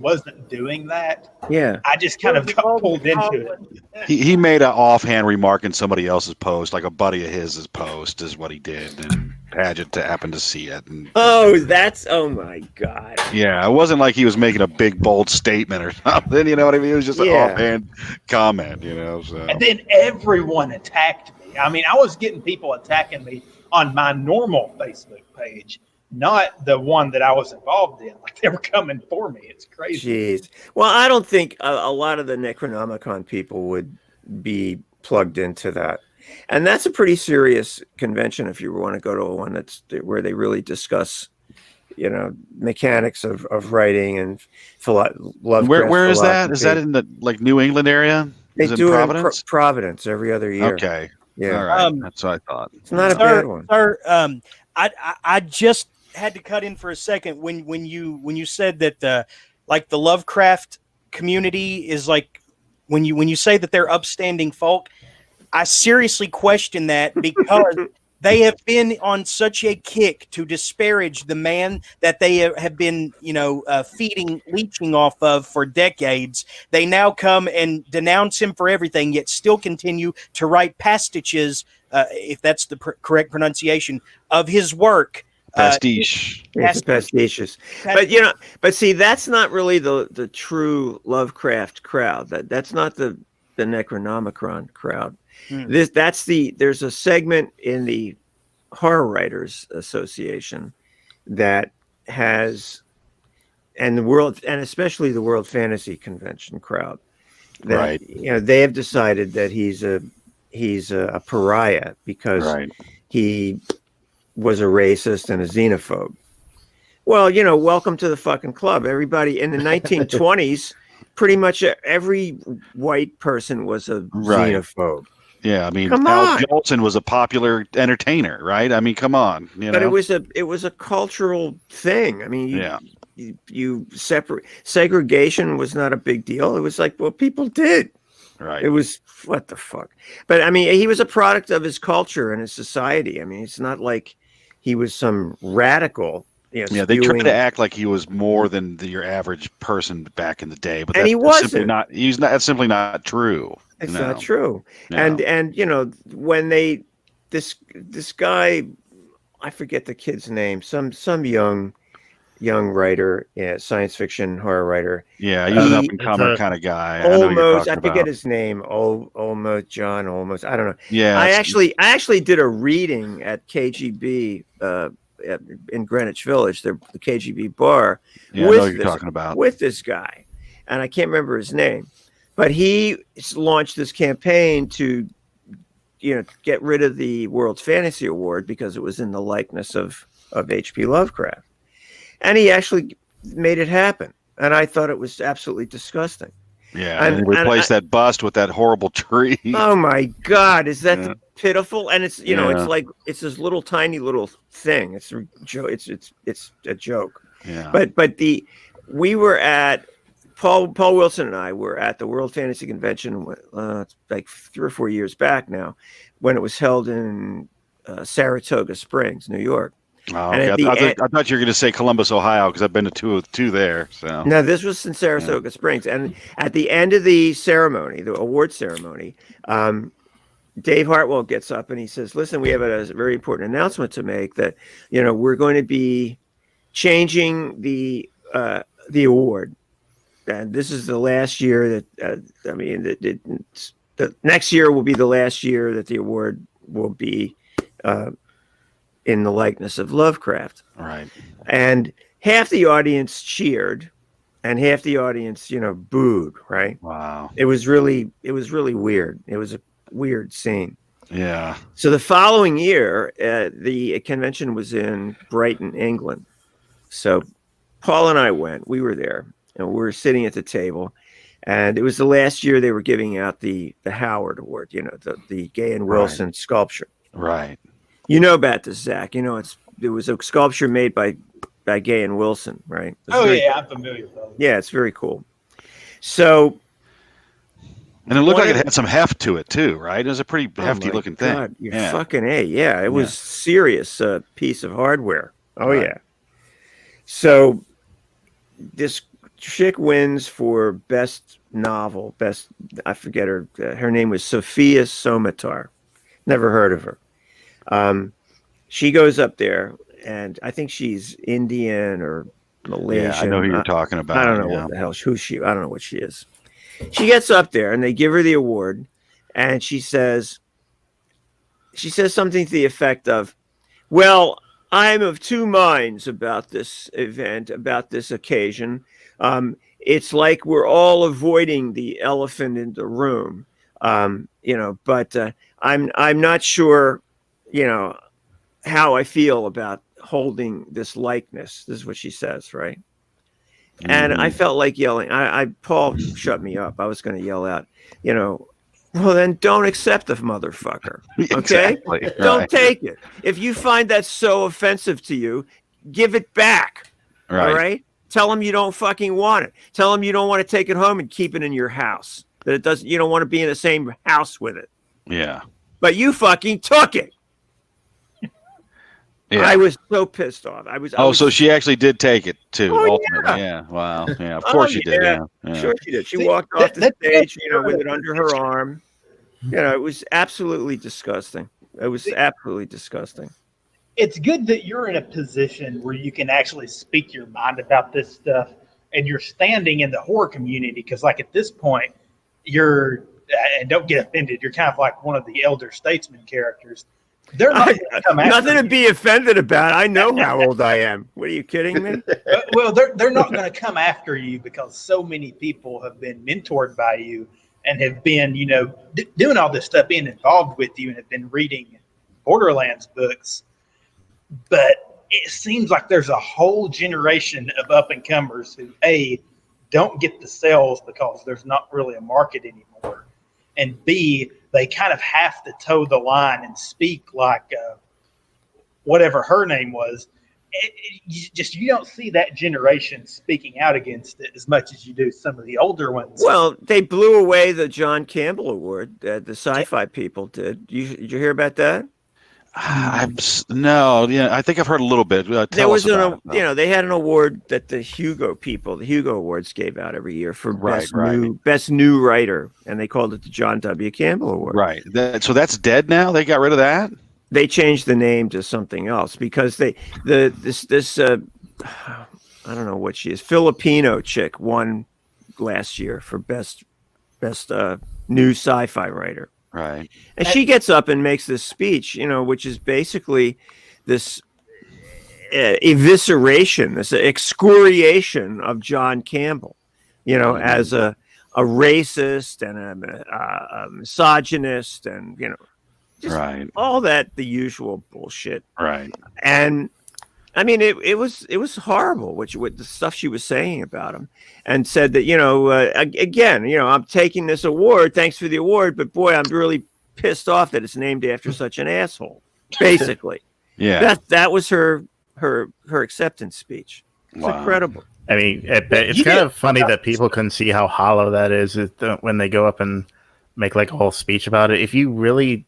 wasn't doing that. Yeah. I just kind of got pulled into it. He made an offhand remark in somebody else's post, like a buddy of his post is what he did, and Paget happened to see it. And, oh my God. Yeah, it wasn't like he was making a big, bold statement or something, you know what I mean? It was just an offhand comment, So. And then everyone attacked me. I mean, I was getting people attacking me on my normal Facebook page, not the one that I was involved in. Like, they were coming for me. It's crazy. Jeez. Well, I don't think a lot of the Necronomicon people would be plugged into that. And that's a pretty serious convention if you want to go to one where they really discuss mechanics of writing and Lovecraft. Where is that? philosophy. Is that in the like New England area? They Is it in do it in Providence? Providence every other year. Okay. Yeah. All right. That's what I thought. It's not a bad one. Sir, I just had to cut in for a second when you said that the Lovecraft community is like when you say that they're upstanding folk. I seriously question that because they have been on such a kick to disparage the man that they have been, leeching off of for decades. They now come and denounce him for everything, yet still continue to write pastiches, if that's the correct pronunciation, of his work. Pastiche. It's pastiches. But see, that's not really the true Lovecraft crowd. That's not the Necronomicon crowd. There's a segment in the Horror Writers Association that has, and especially the World Fantasy Convention crowd, that they have decided that he's a pariah because he was a racist and a xenophobe. Well, welcome to the fucking club. Everybody in the 1920s, pretty much every white person was a xenophobe. Yeah, I mean, Al Jolson was a popular entertainer, right? I mean, come on, But it was a cultural thing. I mean, you separate segregation was not a big deal. It was like, well, people did. Right. It was what the fuck. But I mean, he was a product of his culture and his society. I mean, it's not like he was some radical. Yeah, they tried to act like he was more than your average person back in the day, but he wasn't. That's simply not true. It's not true. No. And when this guy, I forget the kid's name, some young writer, science fiction horror writer. Yeah, he's an up and comer kind of guy. I forget his name. John Olmos. I don't know. Yeah, I actually did a reading at KGB in Greenwich Village, the KGB bar, with this guy, and I can't remember his name. But he launched this campaign to, get rid of the World Fantasy Award because it was in the likeness of H.P. Lovecraft. And he actually made it happen. And I thought it was absolutely disgusting. Yeah, and replace that bust with that horrible tree. Oh my God, is that pitiful? And it's it's like it's this little tiny little thing. It's a joke. Yeah. But we were at Paul Wilson and I were at the World Fantasy Convention like 3 or 4 years back now, when it was held in Saratoga Springs, New York. Oh, okay. I thought you were going to say Columbus, Ohio, because I've been to two there. So no, this was in Saratoga Springs, and at the end of the ceremony, the award ceremony, Dave Hartwell gets up and he says, "Listen, we have a very important announcement to make that we're going to be changing the award." And this is the last year that the next year will be the last year that the award will be in the likeness of Lovecraft. Right. And half the audience cheered, and half the audience, booed. Right. Wow. It was really weird. It was a weird scene. Yeah. So the following year, the convention was in Brighton, England. So Paul and I went. We were there. And we were sitting at the table, and it was the last year they were giving out the Howard Award, the Gay and Wilson sculpture. Right. You know about this, Zach. It was a sculpture made by Gay and Wilson, right? I'm familiar with that. Yeah, it's very cool. So, and it looked like it had some heft to it too, right? It was a pretty hefty looking thing. You're fucking A. Yeah, it was serious piece of hardware. Oh yeah. So this chick wins for best novel. I forget her. Her name was Sophia Somatar. Never heard of her. She goes up there, and I think she's Indian or Malaysian. Yeah, I know who you're talking about. I don't know what the hell. Who's she? I don't know what she is. She gets up there, and they give her the award, and she says something to the effect of, "Well, I'm of two minds about this event, about this occasion. It's like we're all avoiding the elephant in the room, but I'm not sure, how I feel about holding this likeness. This is what she says, right? And I felt like yelling. Paul shut me up. I was going to yell out, well, then don't accept the motherfucker. Okay? Exactly. Don't Right. take it. If you find that so offensive to you, give it back. Right. All right? Tell him you don't fucking want it. Tell him you don't want to take it home and keep it in your house. That it doesn't. You don't want to be in the same house with it. Yeah. But you fucking took it. Yeah. I was so pissed off. I was. So she actually did take it too. Oh, ultimately, yeah. Wow. Yeah. Of course she did. Yeah. Sure she did. She See, walked off the that- stage, with it under her arm. It was absolutely disgusting. It was absolutely disgusting. It's good that you're in a position where you can actually speak your mind about this stuff, and you're standing in the horror community, because like at this point you're, and don't get offended, you're kind of like one of the elder statesman characters. They're not gonna come after Nothing to you. be offended about. I know how old I am. What are you kidding me? Well, they're not going to come after you, because so many people have been mentored by you and have been, doing all this stuff, being involved with you, and have been reading Borderlands books. But it seems like there's a whole generation of up and comers who don't get the sales because there's not really a market anymore, and B, they kind of have to toe the line and speak like whatever her name was. You don't see that generation speaking out against it as much as you do some of the older ones. Well, they blew away the John Campbell Award. The sci-fi people did. Did you hear about that? No. Yeah, I think I've heard a little bit. There was it. they had an award that the Hugo Awards gave out every year for best new writer, and they called it the John W. Campbell Award. Right. So that's dead now. They got rid of that. They changed the name to something else because this I don't know what she is, Filipino chick won last year for best new sci-fi writer. Right. And she gets up and makes this speech, which is basically this evisceration, this excoriation of John Campbell, as a racist and a misogynist, and just right. all that, the usual bullshit. Right. And I mean, it was horrible what the stuff she was saying about him, and said that, again, I'm taking this award. Thanks for the award. But boy, I'm really pissed off that it's named after such an asshole, basically. Yeah. That was her acceptance speech. It's incredible. I mean, it's kind of funny that people can see how hollow that is when they go up and make like a whole speech about it. If you really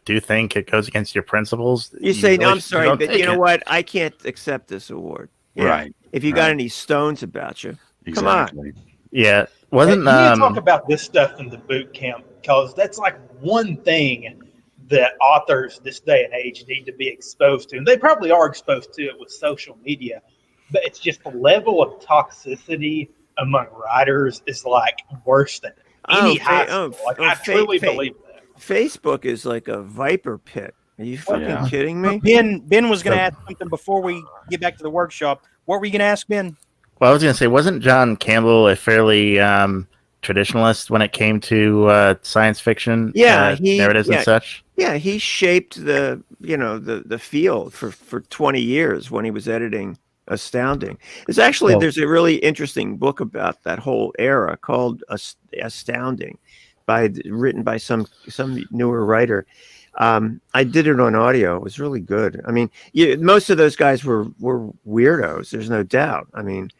do think it goes against your principles, you say, really "No, I'm sorry, but you know it. what? I can't accept this award." Yeah. Right. If you got any stones about you, exactly. Come on. Yeah, wasn't you need to talk about this stuff in the boot camp, because that's like one thing that authors this day and age need to be exposed to, and they probably are exposed to it with social media. But it's just the level of toxicity among writers is like worse than any high school. I truly believe that. Facebook is like a viper pit. Are you fucking kidding me? Ben was going to ask something before we get back to the workshop. What were you going to ask, Ben? Well, I was going to say, wasn't John Campbell a fairly traditionalist when it came to science fiction narratives and such? Yeah, he shaped the field for 20 years when he was editing Astounding. There's a really interesting book about that whole era called Astounding, written by some newer writer. I did it on audio. It was really good. I mean, most of those guys were weirdos. There's no doubt. I mean,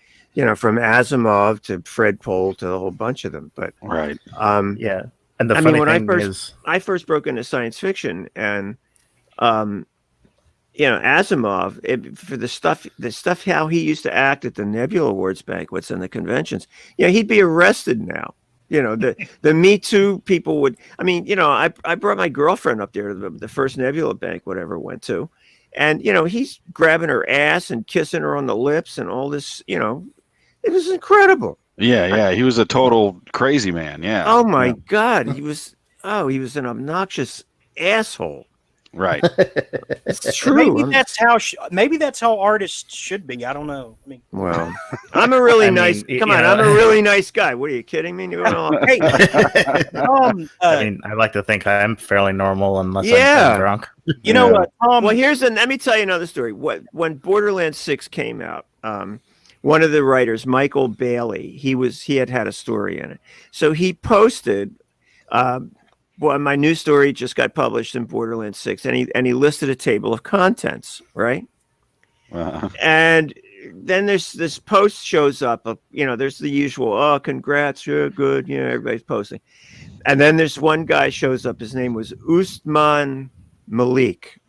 from Asimov to Fred Pohl to a whole bunch of them. But right. Yeah. And the funny thing is, I first broke into science fiction, and Asimov, for the stuff how he used to act at the Nebula Awards banquets and the conventions, he'd be arrested now. The Me Too people would. I mean, I brought my girlfriend up there to the first Nebula banquet I ever went to, and he's grabbing her ass and kissing her on the lips and all this. It was incredible. Yeah, he was a total crazy man. Yeah. Oh my God, he was an obnoxious asshole. Right. It's true. Maybe that's how artists should be. I don't know. I mean, Well, I'm a really nice. mean, Come you on, know- I'm a really nice guy. What are you kidding me? hey, I mean, I like to think I'm fairly normal unless Yeah. I'm drunk. you know what, Tom? Well, let me tell you another story. When Borderlands 6 came out, one of the writers, Michael Bailey, he had a story in it. So he posted, well, my new story just got published in Borderlands 6, and he listed a table of contents, right? And then this post shows up of, there's the usual, oh, congrats, you're good, everybody's posting. And then there's one guy shows up, his name was Usman Malik.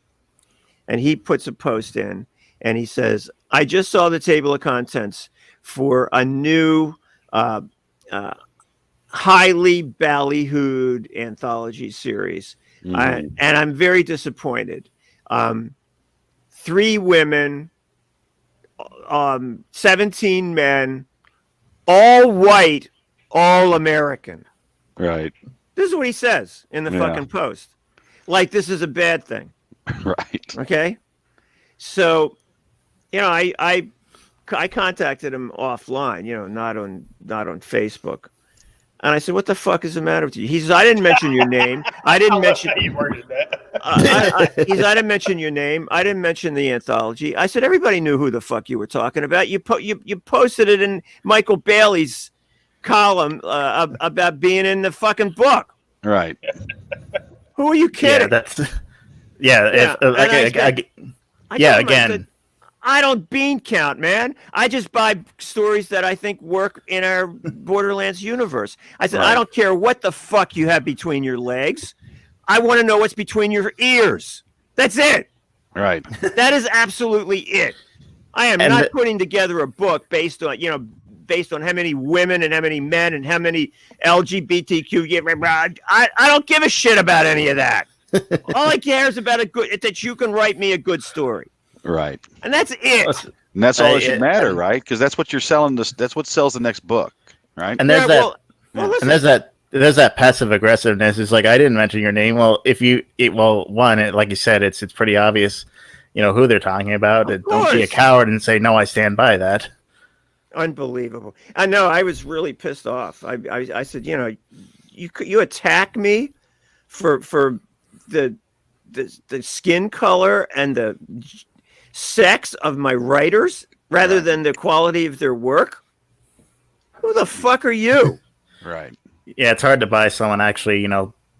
And he puts a post in and he says, I just saw the table of contents for a new highly ballyhooed anthology series. And I'm very disappointed. 3 women, 17 men, all white, all American. Right. This is what he says in the fucking post. Like this is a bad thing. Right. Okay. So, I contacted him offline, not on Facebook. And I said, "What the fuck is the matter with you?" He says, "I didn't mention your name. I didn't mention." You worded that. He said, "I didn't mention your name. I didn't mention the anthology." I said, "Everybody knew who the fuck you were talking about. You posted it in Michael Bailey's column about being in the fucking book. Right. Who are you kidding?" Yeah, again. I don't bean count, man. I just buy stories that I think work in our Borderlands universe. I said, I don't care what the fuck you have between your legs. I want to know what's between your ears. That's it. Right. That is absolutely it. I am not putting together a book based on how many women and how many men and how many LGBTQ. I don't give a shit about any of that. All I care is about that you can write me a good story. Right. And that's it. And that's all that should matter, right? Because that's what you're selling. That's what sells the next book, right? And there's there's that passive aggressiveness. It's like, I didn't mention your name. Well, like you said, it's pretty obvious, who they're talking about. Don't be a coward and say, no, I stand by that. Unbelievable. I know. I was really pissed off. I said, you attack me for the skin color and the sex of my writers rather than the quality of their work. Who the fuck are you? Right. Yeah, it's hard to buy someone actually,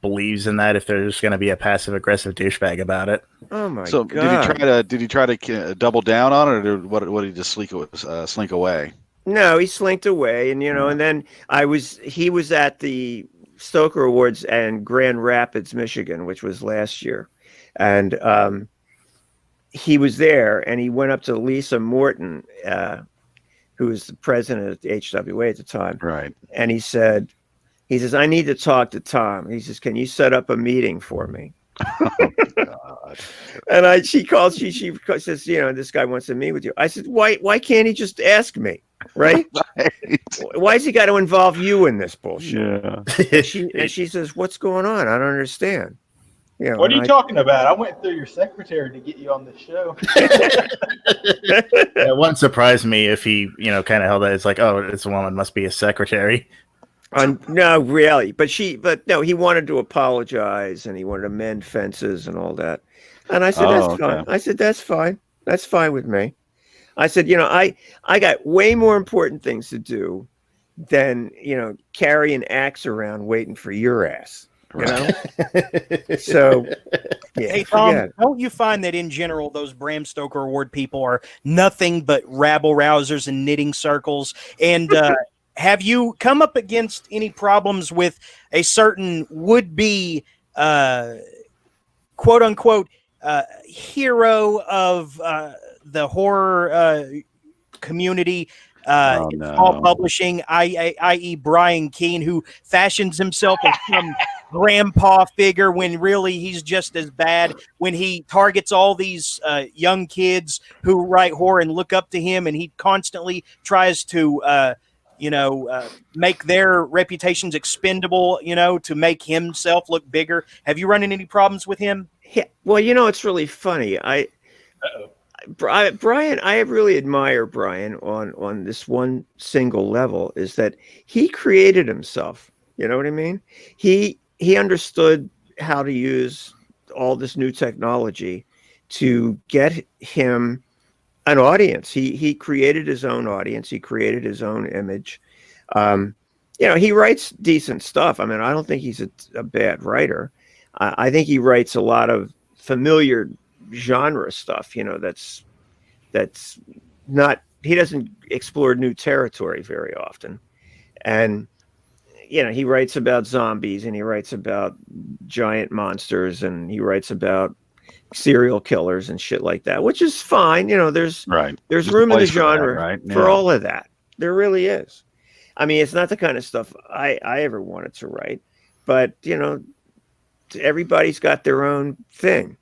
believes in that if they're just going to be a passive aggressive douchebag about it. Oh my god! So did he try to double down on it, or what? Did he just slink away? No, he slinked away, and and then he was at the Stoker Awards in Grand Rapids, Michigan, which was last year, and he was there, and he went up to Lisa Morton, who was the president of the HWA at the time, right? And he says, I need to talk to Tom. He says, can you set up a meeting for me? Oh, God. And she says, this guy wants to meet with you. I said, why can't he just ask me? Right? Right. Why has he got to involve you in this bullshit? Yeah. And she says, what's going on? I don't understand. What are you talking about? I went through your secretary to get you on the show. It wouldn't surprise me if he, kind of held that. It's like, oh, this woman must be a secretary. No, really. But no, he wanted to apologize and he wanted to mend fences and all that. And I said, that's fine. I said, that's fine. That's fine with me. I said, I got way more important things to do than, carry an axe around waiting for your ass. So, yeah. Hey, Tom, don't you find that in general, those Bram Stoker Award people are nothing but rabble rousers and knitting circles? And have you come up against any problems with a certain would-be, quote unquote, hero of the horror community? All publishing, i.e. Brian Keene, who fashions himself as some grandpa figure when really he's just as bad, when he targets all these young kids who write horror and look up to him, and he constantly tries to make their reputations expendable, to make himself look bigger. Have you run into any problems with him? Yeah, well, it's really funny. Brian, I really admire Brian on this one single level, is that he created himself. You know what I mean? He understood how to use all this new technology to get him an audience. He created his own audience. He created his own image. Um, he writes decent stuff. I mean, I don't think he's a bad writer. I think he writes a lot of familiar genre stuff. That's not. He doesn't explore new territory very often, and he writes about zombies, and he writes about giant monsters, and he writes about serial killers and shit like that, which is fine. There's Right. there's There's a room in the place for that, genre right? for Yeah. all of that. There really is. I mean, it's not the kind of stuff I ever wanted to write, but everybody's got their own thing.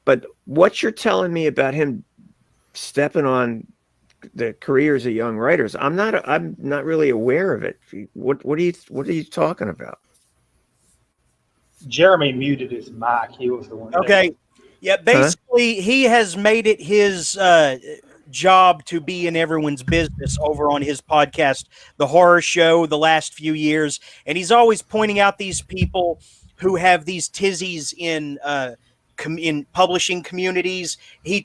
But what you're telling me about him stepping on the careers of young writers, I'm not really aware of it. What are you talking about? Jeremy muted his mic. He was the one. Okay. Yeah, basically, he has made it his job to be in everyone's business over on his podcast, The Horror Show, the last few years. And he's always pointing out these people who have these tizzies in publishing communities. He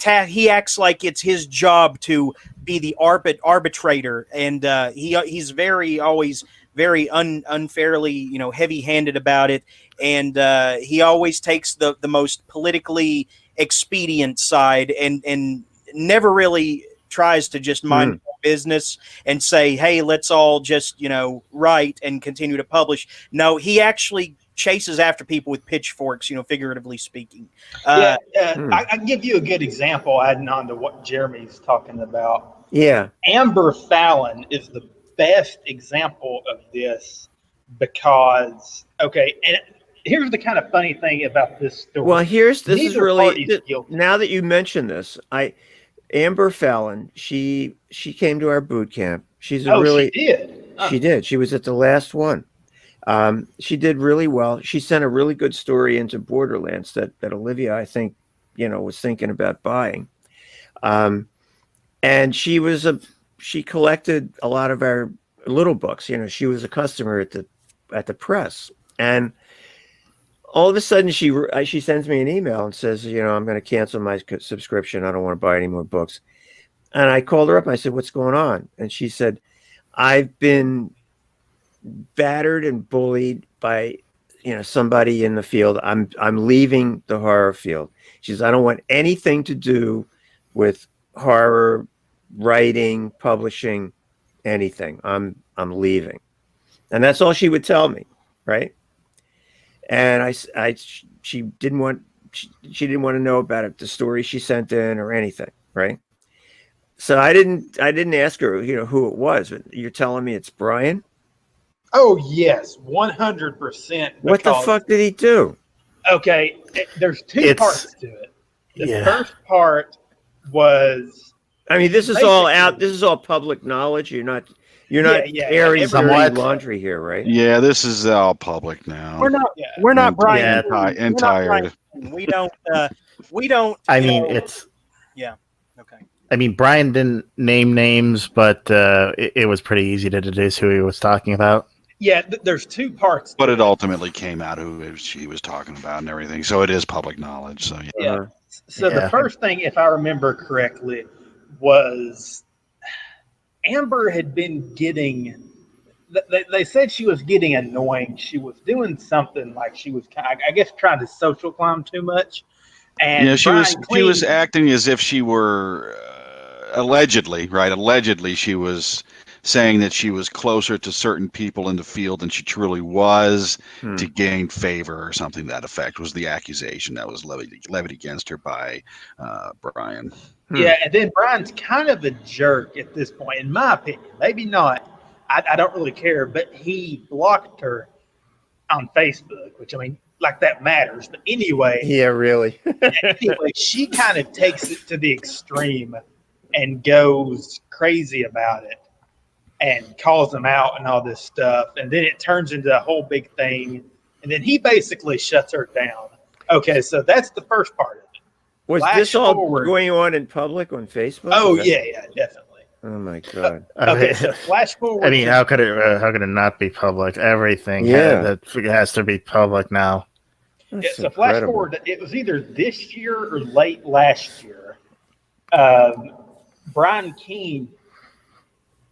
acts like it's his job to be the arbitrator, and he's always very unfairly, heavy-handed about it. And he always takes the most politically expedient side, and never really tries to just mind business and say, hey, let's all just write and continue to publish. No, he actually chases after people with pitchforks, figuratively speaking. I can give you a good example, adding on to what Jeremy's talking about. Yeah, Amber Fallon is the best example of this, because and here's the kind of funny thing about this story. Well, now that you mention this, Amber Fallon, she came to our boot camp. She did. She did. She was at the last one. She did really well. She sent a really good story into Borderlands that Olivia, I think, was thinking about buying. And she collected a lot of our little books. She was a customer at the press, and all of a sudden she sends me an email and says, I'm going to cancel my subscription. I don't want to buy any more books. And I called her up and I said, what's going on? And she said, I've been battered and bullied by somebody in the field. I'm leaving the horror field. She says, I don't want anything to do with horror writing, publishing, anything. I'm leaving. And that's all she would tell me, right? And she didn't want to know about it, the story she sent in or anything, right? So I didn't ask her, who it was. But you're telling me it's Brian? Oh yes, 100%. What the fuck did he do? Okay, there's two parts to it. The first part was, I mean, this is all out. This is all public knowledge. You're not airing dirty laundry here, right? Yeah, this is all public now. We're not Brian. Entire. We don't. I mean, it's. Yeah. Okay. I mean, Brian didn't name names, but it was pretty easy to deduce who he was talking about. Yeah, there's two parts. But it ultimately came out who she was talking about and everything. So it is public knowledge. So yeah. So the first thing, if I remember correctly, was Amber had been getting. They said she was getting annoying. She was doing something like she was, I guess, trying to social climb too much. And she was acting as if she were allegedly, right? Allegedly, she was saying that she was closer to certain people in the field than she truly was to gain favor or something to that effect was the accusation that was levied against her by Brian. Yeah, and then Brian's kind of a jerk at this point, in my opinion. Maybe not. I don't really care, but he blocked her on Facebook, which, I mean, like that matters. But anyway. Yeah, really. Anyway, she kind of takes it to the extreme and goes crazy about it and calls him out and all this stuff. And then it turns into a whole big thing. And then he basically shuts her down. Okay, so that's the first part of it. Was Flash this all forward. going on in public on Facebook? Oh, Is that- yeah, definitely. Oh my God. Okay, so flash forward. I mean, how could it not be public? Everything that has to be public now. Yeah, so flash forward, it was either this year or late last year. Brian Keene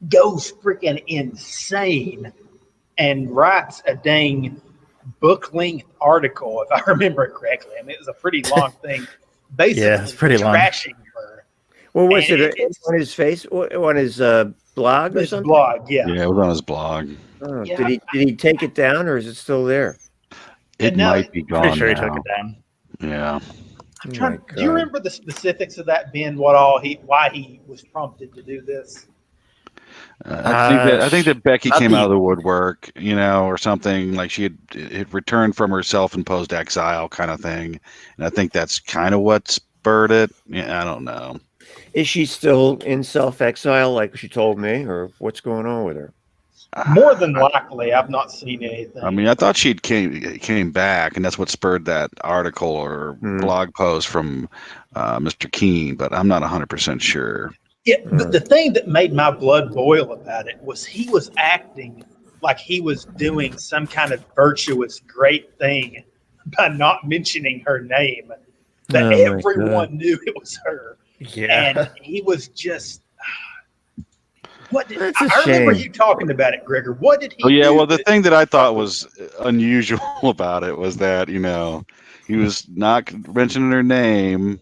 goes freaking insane and writes a dang book-length article, if I remember it correctly. I mean, it was a pretty long thing, basically it's pretty long. trashing her. Well, was it on his face, on his blog or His something? blog, yeah. Yeah, it was on his blog. Oh, Yeah. Did he take it down, or is it still there? It might be gone Pretty sure he now. took it down. Yeah. I'm trying, do you remember the specifics of that, Ben? Why he was prompted to do this? I think that Becky not came the- out of the woodwork, or something like she had returned from her self-imposed exile kind of thing, and I think that's kind of what spurred it. Yeah, I don't know. Is she still in self-exile, like she told me, or what's going on with her? More than likely, I've not seen anything. I mean, I thought she'd came back, and that's what spurred that article or blog post from Mr. Keene, but I'm not 100% sure. Yeah, but the thing that made my blood boil about it was he was acting like he was doing some kind of virtuous great thing by not mentioning her name, that everyone knew it was her. Yeah. And he was just... What did, That's a I remember shame. you talking about it, Gregor. What did he Oh yeah, do well the that- thing that I thought was unusual about it was that he was not mentioning her name,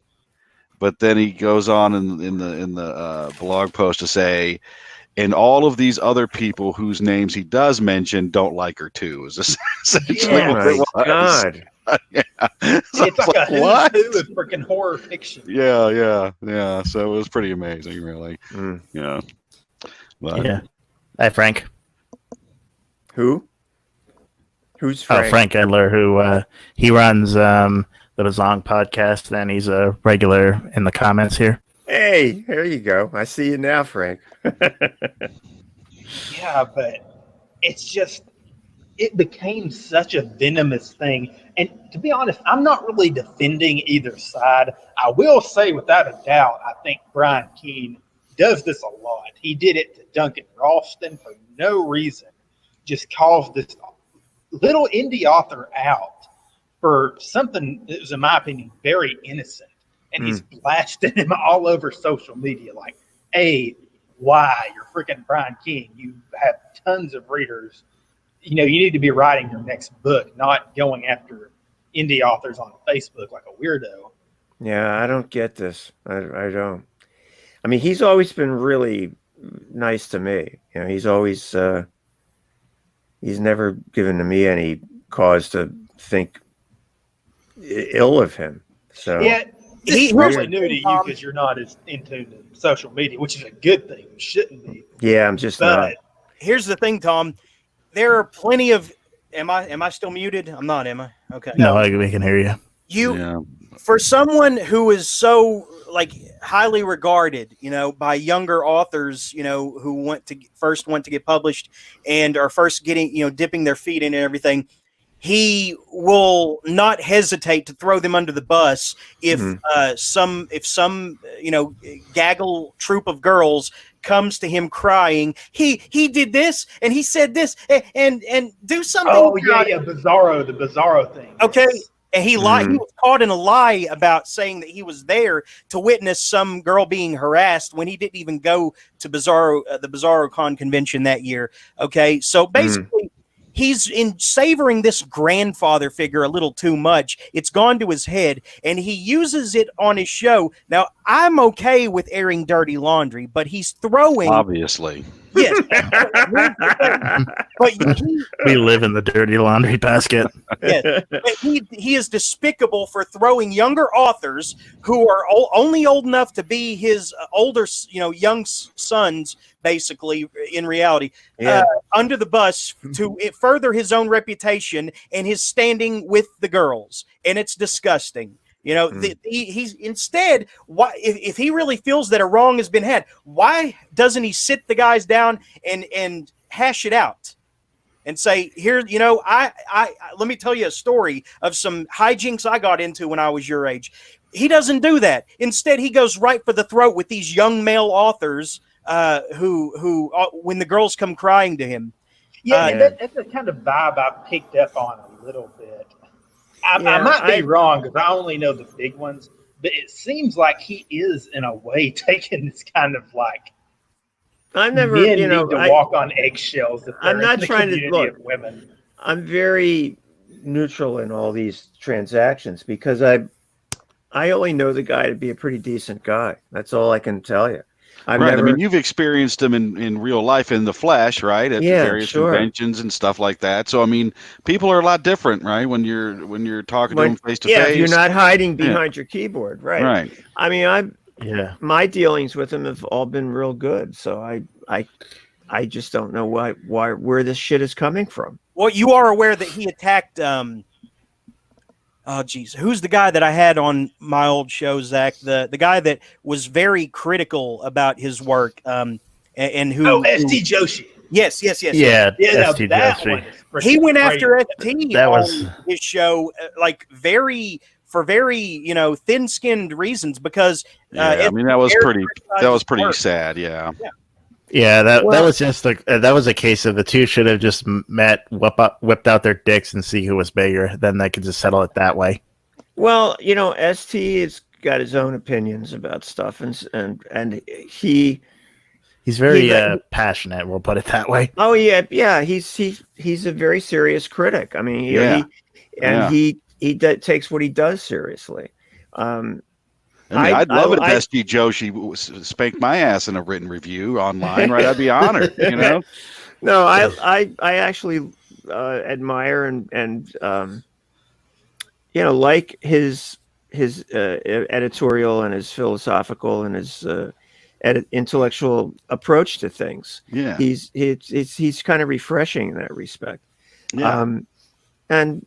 but then he goes on in the blog post to say, and all of these other people whose names he does mention don't like her too. Is essentially what it was. God. Yeah. It's like a what? who's who of freaking horror fiction. Yeah. So it was pretty amazing, really. Yeah. But, Yeah. Hi, Frank. Who? Who's Frank? Oh, Frank Edler, who he runs the Bazong podcast, and he's a regular in the comments here. Hey, there you go. I see you now, Frank. Yeah, but it's just, it became such a venomous thing. And to be honest, I'm not really defending either side. I will say without a doubt, I think Brian Keene does this a lot. He did it to Duncan Ralston for no reason. Just caused this little indie author out for something that was, in my opinion, very innocent. And he's blasting him all over social media like, hey, why? You're freaking Brian Keene. You have tons of readers. You need to be writing your next book, not going after indie authors on Facebook like a weirdo. Yeah, I don't get this. I don't. I mean, he's always been really nice to me. He's always he's never given me any cause to think ill of him. So yeah, he's probably new to you because you're not as in tune to social media, which is a good thing. You shouldn't be. Yeah, I'm just not. Here's the thing, Tom. There are plenty of. Am I still muted? I'm not, am I? Okay. No, we can hear you. For someone who is so highly regarded, by younger authors, who want to get published and are first getting, dipping their feet in and everything, he will not hesitate to throw them under the bus if some gaggle troop of girls comes to him crying, he did this and he said this and do something. Oh yeah, the Bizarro thing. Okay. And he lied. He was caught in a lie about saying that he was there to witness some girl being harassed when he didn't even go to the BizarroCon convention that year. Okay, so basically, he's savoring this grandfather figure a little too much. It's gone to his head, and he uses it on his show. Now, I'm okay with airing dirty laundry, but he's throwing obviously. Yes, but we live in the dirty laundry basket. Yes, but he is despicable for throwing younger authors who are only old enough to be his older, young sons, basically in reality, under the bus to further his own reputation and his standing with the girls, and it's disgusting. He's instead, why if he really feels that a wrong has been had, why doesn't he sit the guys down and hash it out? and say, here, I let me tell you a story of some hijinks I got into when I was your age. He doesn't do that. Instead, he goes right for the throat with these young male authors who when the girls come crying to him. That's the kind of vibe I picked up on a little bit. I might be wrong because I only know the big ones, but it seems like he is, in a way, taking this kind of like men need to walk on eggshells. If I'm not trying to look. Of women. I'm very neutral in all these transactions because I only know the guy to be a pretty decent guy. That's all I can tell you. I mean, you've experienced him in real life, in the flesh, right? At various conventions and stuff like that. So, I mean, people are a lot different, right? When you're talking to them face to face. Yeah, if you're not hiding behind your keyboard, right? Right. I mean, my dealings with him have all been real good. So I just don't know where this shit is coming from. Well, you are aware that he attacked. Oh, geez. Who's the guy that I had on my old show, Zach? The guy that was very critical about his work. And who? Oh, ST Joshi. Yes. Yeah, ST Joshi. He went after ST on his show, like very thin-skinned reasons because. I mean, that was pretty sad. Yeah. Yeah, that was just that was a case of the two should have just met, whipped out their dicks and see who was bigger. Then they could just settle it that way. Well, ST has got his own opinions about stuff, and he's very passionate. We'll put it that way. Oh yeah. He's a very serious critic. I mean, he takes what he does seriously. I'd love it if ST Joshi spanked my ass in a written review online, right? I'd be honored, No, I actually admire and like his editorial and his philosophical and his intellectual approach to things. Yeah, he's kind of refreshing in that respect. Yeah, and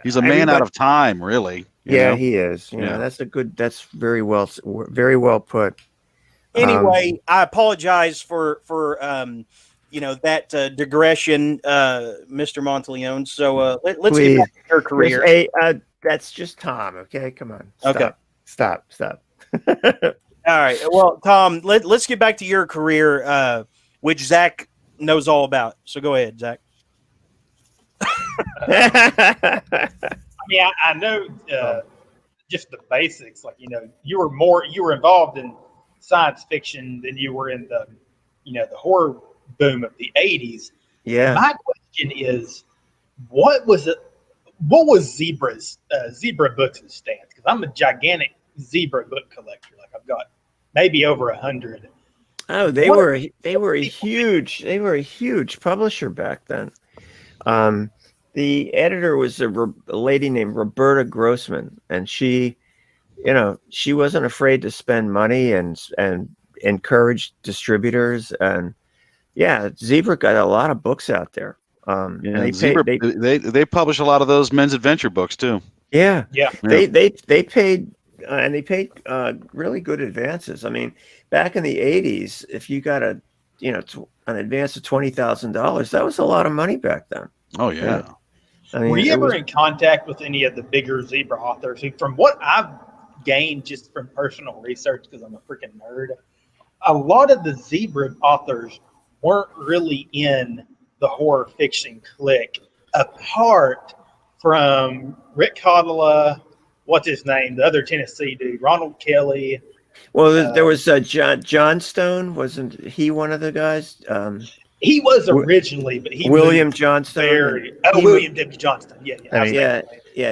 he's a man out of time, really. Yeah, he is. That's very well put. Anyway, I apologize for that digression, Mr. Monteleone. So let's get back to your career. That's just Tom. Okay, come on. Stop. All right. Well, Tom, let's get back to your career, which Zach knows all about. So go ahead, Zach. I mean, I know just the basics. Like, you were involved in science fiction than you were in the horror boom of the 80s. Yeah. My question is, what was Zebra Books' stance? Because I'm a gigantic Zebra book collector. Like, I've got maybe over 100. Oh, they were a huge publisher back then. The editor was a lady named Roberta Grossman, and she wasn't afraid to spend money and encourage distributors. And Zebra got a lot of books out there. And they publish a lot of those men's adventure books too. Yeah. They paid and they paid really good advances. I mean, back in the 80s, if you got an advance of $20,000, that was a lot of money back then. Oh yeah. I mean, were you ever in contact with any of the bigger Zebra authors who, from what I've gained just from personal research, because I'm a freaking nerd, a lot of the Zebra authors weren't really in the horror fiction clique, apart from Rick Codala, what's his name, the other Tennessee dude, Ronald Kelly. Well, there was John Stone. Wasn't he one of the guys? He was originally, but he William Johnstone. William W. Johnston. Yeah,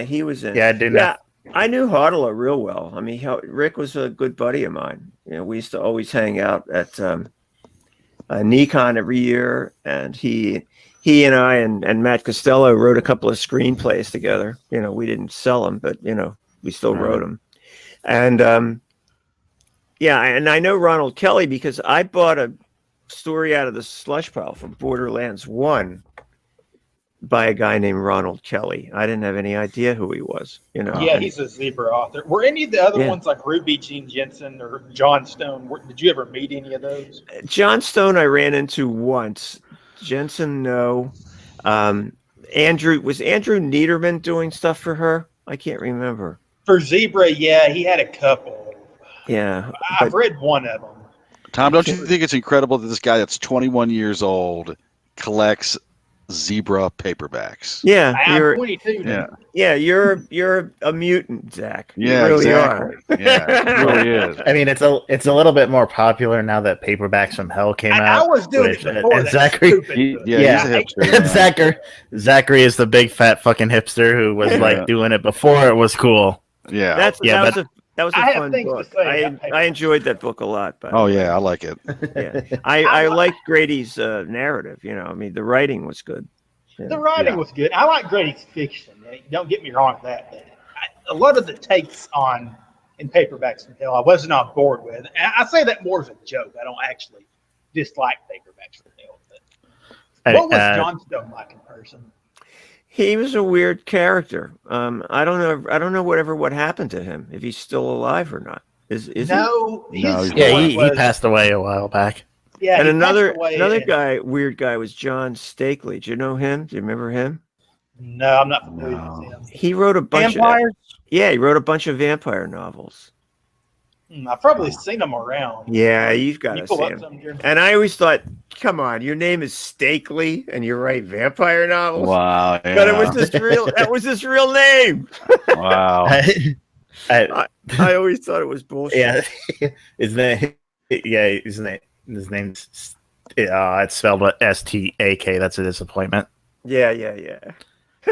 he was in. Yeah, I did know. I knew Codala real well. I mean, Rick was a good buddy of mine. We used to always hang out at Nikon every year, and he and I and Matt Costello wrote a couple of screenplays together. We didn't sell them, but we still wrote them. And and I know Ronald Kelly because I bought a story out of the slush pile from Borderlands 1 by a guy named Ronald Kelly. I didn't have any idea who he was. Yeah, he's a Zebra author. Were any of the other ones like Ruby Jean Jensen or John Stone? Did you ever meet any of those? John Stone I ran into once. Jensen, no. Andrew Niederman doing stuff for her? I can't remember. For Zebra, yeah, he had a couple. Yeah, I've read one of them. Tom, don't you think it's incredible that this guy that's 21 years old collects Zebra paperbacks? Yeah, I'm 22 now. Yeah, you're a mutant, Zach. Yeah, you really exactly. are. Yeah, it really is. I mean, it's a little bit more popular now that Paperbacks from Hell came out. I was doing it before and that Zachary, stupid book. He's a hipster. Yeah. Zachary is the big fat fucking hipster who was like doing it before it was cool. Yeah. That was a fun book. I enjoyed that book a lot. Oh yeah, I like it. Yeah, I liked Grady's narrative. I mean, the writing was good. Yeah. The writing was good. I like Grady's fiction. Don't get me wrong with that. But a lot of the takes in Paperbacks from Hell, I wasn't on board with. And I say that more as a joke. I don't actually dislike Paperbacks from Hell. But what was Johnstone like in person? He was a weird character. I don't know what happened to him. If he's still alive or not. Is he? No. He passed away a while back. Yeah, and another weird guy was John Stakely. Do you know him? Do you remember him? No, I'm not familiar with him. He wrote a bunch vampires. He wrote a bunch of vampire novels. I've probably seen them around. Yeah, you've got to see them. And I always thought, come on, your name is Stakely, and you write vampire novels. Wow, yeah. But that was his real name. Wow. I always thought it was bullshit. Yeah, his name's it's spelled S-T-A-K. That's a disappointment. Yeah.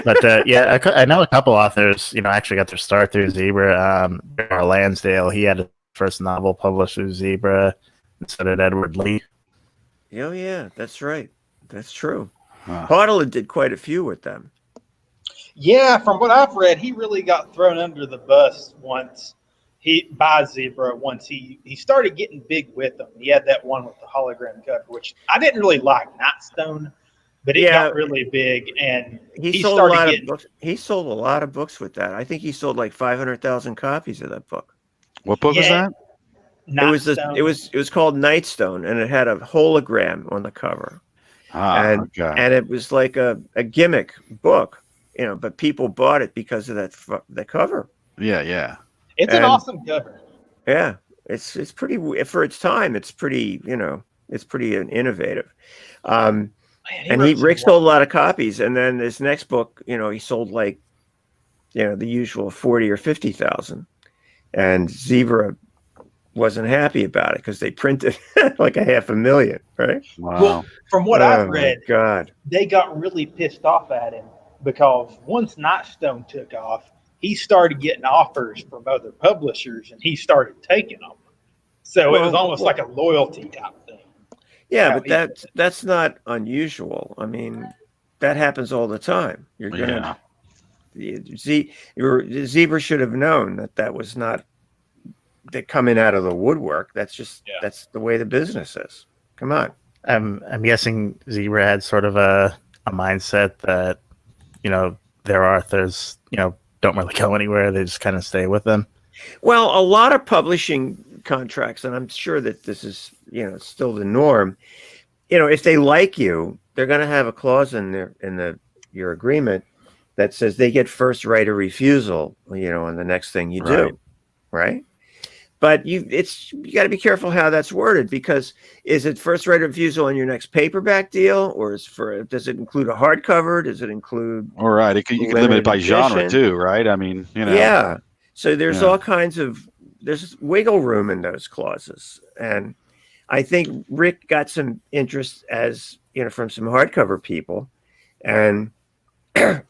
But I know a couple authors, actually got their start through Zebra. Lansdale, he had his first novel published through Zebra, and so did Edward Lee. Oh yeah, that's right. That's true. Huh. Hartland did quite a few with them. Yeah, from what I've read, he really got thrown under the bus by Zebra once he started getting big with them. He had that one with the hologram cover, which I didn't really like, Nightstone, but it got really big, and he sold a lot of books. He sold a lot of books with that. I think he sold like 500,000 copies of that book. What book was that? It was called Nightstone, and it had a hologram on the cover. And it was like a gimmick book, but people bought it because of the cover. Yeah. It's an awesome cover. Yeah, it's pretty for its time. It's pretty, it's pretty innovative. Rick sold a lot of copies, and then this next book, he sold like, the usual 40 or 50,000, and Zebra wasn't happy about it because they printed like 500,000, right? Wow. Well, from what I've read, God, they got really pissed off at him because once Nightstone took off, he started getting offers from other publishers, and he started taking them. So it was almost like a loyalty type thing. Yeah, but that's not unusual. I mean, that happens all the time. You're gonna Zebra should have known that was not coming out of the woodwork. That's the way the business is. Come on. I'm guessing Zebra had sort of a mindset that their authors don't really go anywhere. They just kind of stay with them. Well, a lot of publishing contracts, and I'm sure that this is still the norm. If they like you, they're going to have a clause in your agreement that says they get first right of refusal. On the next thing you do, right? But you got to be careful how that's worded, because is it first right of refusal on your next paperback deal, or does it include a hardcover? Does it include? All right, you can limit it by genre too, right? I mean, Yeah. So there's all kinds of there's wiggle room in those clauses, and I think Rick got some interest from some hardcover people, and that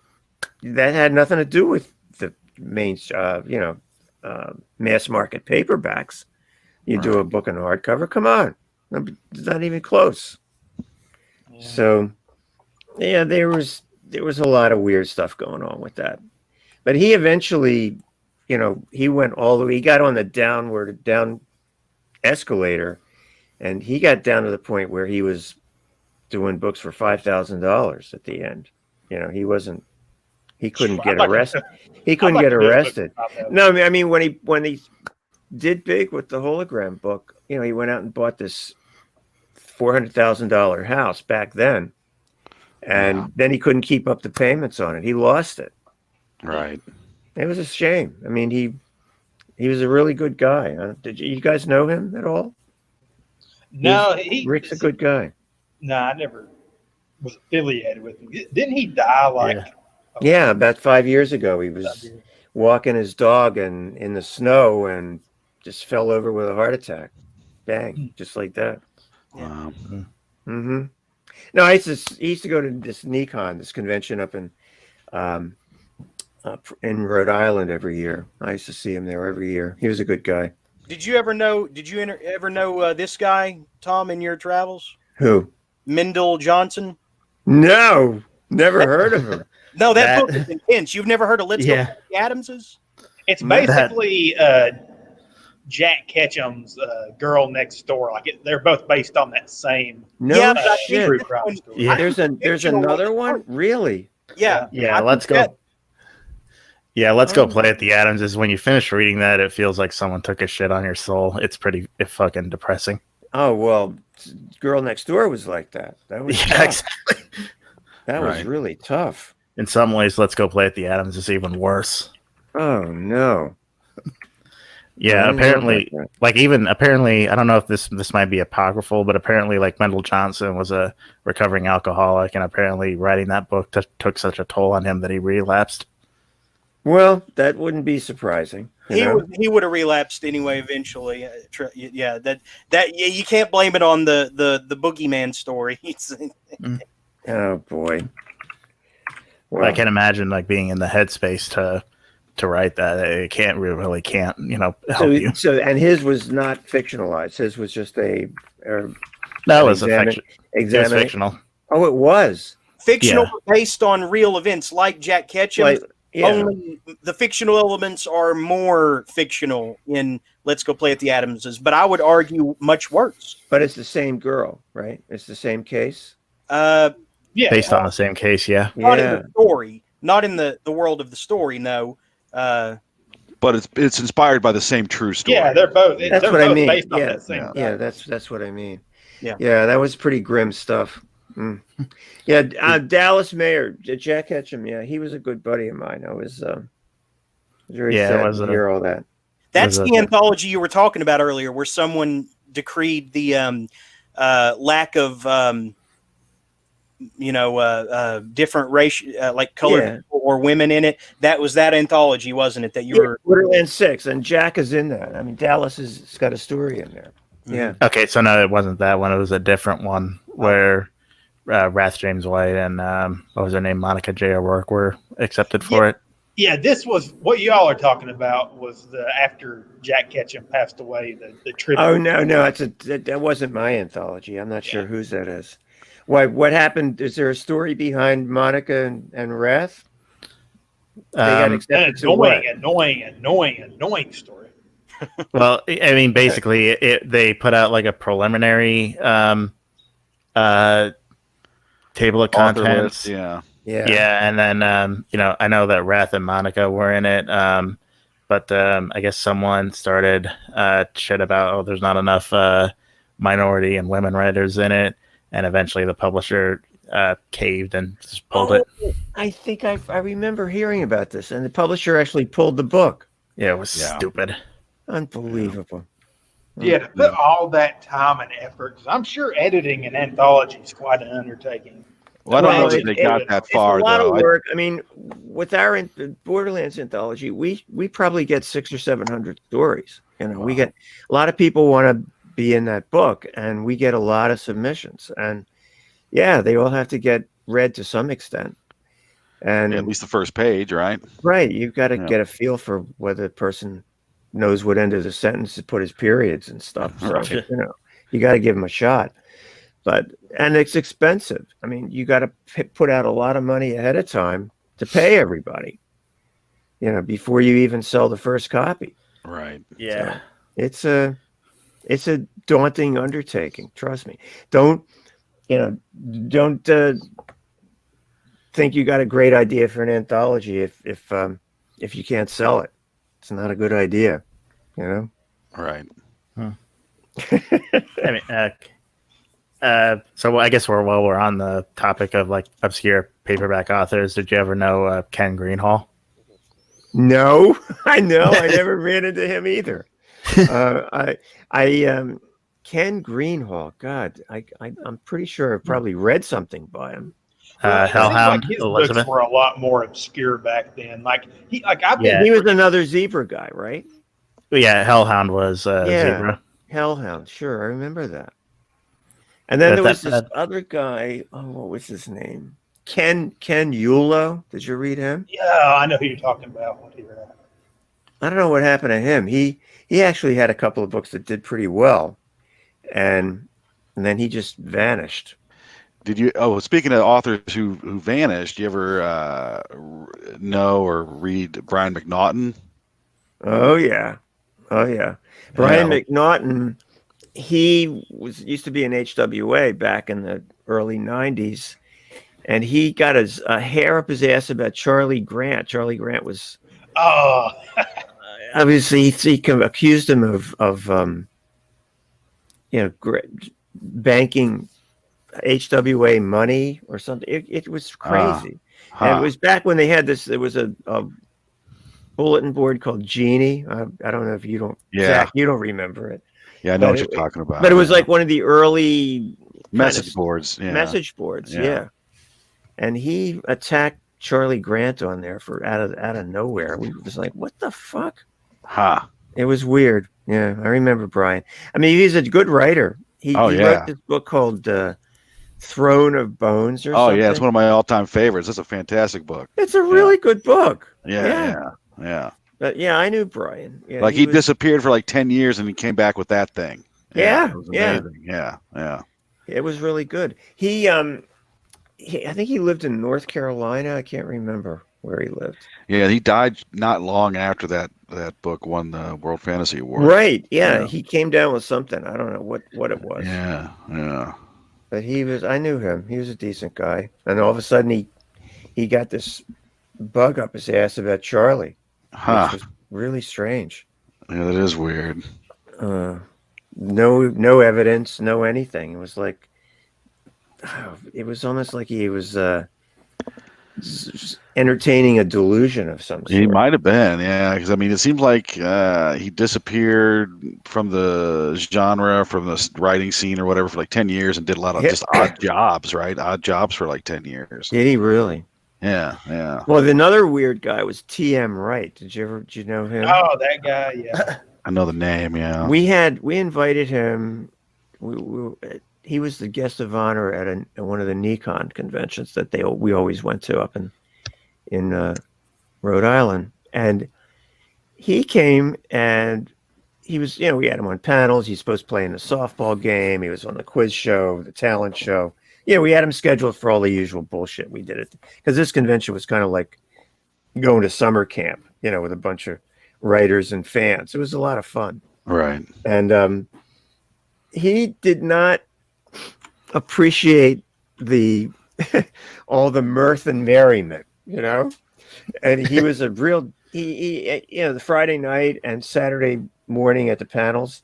had nothing to do with the main, mass market paperbacks. You do a book in hardcover, come on, it's not even close. Yeah. So, yeah, there was a lot of weird stuff going on with that, but he eventually, he went all the way. He got on the down escalator, and he got down to the point where he was doing books for $5,000 at the end. He couldn't get arrested. He couldn't get arrested. No, I mean when he did big with the hologram book, he went out and bought this $400,000 house back then, and then he couldn't keep up the payments on it. He lost it. Right. It was a shame. I mean, he was a really good guy. Did you guys know him at all? No, Rick's a good guy. No, I never was affiliated with him. Didn't he die Yeah, about 5 years ago. He was walking his dog in the snow and just fell over with a heart attack. Bang, just like that. Wow. Mm-hmm. No, he used to go to this Nikon, this convention up in Rhode Island every year. I used to see him there every year. He was a good guy. Did you ever know this guy, Tom, in your travels? Who? Mendel Johnson? No, never heard of him. No, that book is intense. You've never heard of Let's Go Play the Adamses? It's basically Jack Ketchum's Girl Next Door. They're both based on that same. No shit. shit. Story. Yeah, there's another one. Really? Yeah. Let's go. Yeah, Let's Go Play at the Adams is when you finish reading that, it feels like someone took a shit on your soul. It's fucking depressing. Oh, well, Girl Next Door was like that. That was tough. Exactly. That was really tough. In some ways, Let's Go Play at the Adams is even worse. Oh, no. Yeah, apparently, I don't know if this might be apocryphal, but apparently, like, Mendel Johnson was a recovering alcoholic, and apparently writing that book took such a toll on him that he relapsed. Well, that wouldn't be surprising. He would have relapsed anyway eventually. Yeah, you can't blame it on the boogeyman story. Oh boy. Well, I can imagine like being in the headspace to write that. It really can't help you. So and his was not fictionalized. His was just that was fictional. Oh, it was fictional, based on real events like Jack Ketchum. Only the fictional elements are more fictional in Let's Go Play at the Adamses, but I would argue much worse. But it's the same girl, right? It's the same case. Based on the same case, Not in the story, not in the world of the story. No. But it's inspired by the same true story. Yeah, they're both. That's what I mean. Based on that same thing. That's what I mean. Yeah, that was pretty grim stuff. Yeah, Dallas Mayer, Jack Ketchum. Yeah, he was a good buddy of mine. I was very sad to hear all that. That's the anthology you were talking about earlier, where someone decreed the lack of different race, like colored people or women in it. That was that anthology, wasn't it? That you were Borderlands 6, and Jack is in that. I mean, Dallas has got a story in there. Yeah. Okay, so no, it wasn't that one. It was a different one where Wrath James White and what was her name, Monica J. O'Rourke were accepted for it. Yeah, this was what y'all are talking about. Was the after Jack Ketchum passed away, the tribute? Oh no, that wasn't my anthology. I'm not sure whose that is. Why? What happened? Is there a story behind Monica and Wrath? They got accepted to what? Annoying story. Well, I mean, basically, they put out like a preliminary table of contents. Yeah, and then I know that Wrath and Monica were in it, but I guess someone started shit about there's not enough minority and women writers in it, and eventually the publisher caved and just pulled it. I think I remember hearing about this, and the publisher actually pulled the book. Yeah, it was stupid. Unbelievable. Yeah, to put all that time and effort, because I'm sure editing an anthology is quite an undertaking. Well, I don't know if they got that far, it's a lot though. of work. I mean, with our Borderlands anthology, we probably get 600 or 700 stories. We get a lot of people want to be in that book, and we get a lot of submissions. And they all have to get read to some extent. And at least the first page, right? Right. You've got to get a feel for whether the person knows what end of the sentence to put his periods and stuff. So, you got to give them a shot. And it's expensive. I memean, you got to put out a lot of money ahead of time to pay everybody, before you even sell the first copy. Right. Yeah. So it's a daunting undertaking. Trust me. Don't think you got a great idea for an anthology if you can't sell it. It's not a good idea, Right. I mean, So I guess while we're on the topic of like obscure paperback authors, did you ever know Ken Greenhall? No, I know. I never ran into him either. Ken Greenhall. God, I'm pretty sure I probably read something by him. Well, it seemed like Hellhound, his Elizabeth. books were a lot more obscure back then. I've been. Yeah. He was another zebra guy, right? Yeah, Hellhound was Zebra. Hellhound. Sure, I remember that. And then there was this other guy. Oh, what was his name? Ken Yulo. Did you read him? Yeah, I know who you're talking about. I don't know what happened to him. He actually had a couple of books that did pretty well, and then he just vanished. Did you? Oh, speaking of authors who vanished, you ever know or read Brian McNaughton? Oh yeah. Brian McNaughton. He used to be in HWA back in the early '90s, and he got his hair up his ass about Charlie Grant. Charlie Grant was obviously he accused him of banking HWA money or something. It was crazy. And it was back when they had this. There was a bulletin board called Genie. I don't know if you don't. Yeah. Zach, you don't remember it. Yeah, I know what you're talking about. But it was like one of the early message boards. Yeah. Message boards. Yeah. And he attacked Charlie Grant on there for out of nowhere. We were just like, what the fuck? It was weird. Yeah, I remember Brian. I mean, he's a good writer. He wrote this book called Throne of Bones or something. Yeah, it's one of my all-time favorites. It's a fantastic book. It's a really good book. Yeah. But yeah, I knew Brian. Yeah, like he disappeared for like 10 years and he came back with that thing. Yeah. It was amazing. Yeah. It was really good. I think he lived in North Carolina. I can't remember where he lived. Yeah, he died not long after that book won the World Fantasy Award. Right. Yeah, he came down with something. I don't know what it was. Yeah. But I knew him. He was a decent guy. And all of a sudden he got this bug up his ass about Charlie. Which was really strange. Yeah, that is weird. No evidence, no anything. It was like it was almost like he was entertaining a delusion of some sort. He might have been, yeah, because I mean, it seems like he disappeared from the genre, from the writing scene or whatever for like 10 years and did a lot of just odd jobs, right? Odd jobs for like 10 years. Did he really? Yeah. Well, another weird guy was T.M. Wright. Did you know him? Oh, that guy, yeah. I know the name, yeah. We invited him. He was the guest of honor at one of the Nikon conventions that we always went to up in Rhode Island, and he came and he was, we had him on panels. He's supposed to play in the softball game. He was on the quiz show, the talent show. Yeah, we had him scheduled for all the usual bullshit. We did it because this convention was kind of like going to summer camp, with a bunch of writers and fans. It was a lot of fun. Right. And he did not appreciate the all the mirth and merriment, and he was a real the Friday night and Saturday morning at the panels,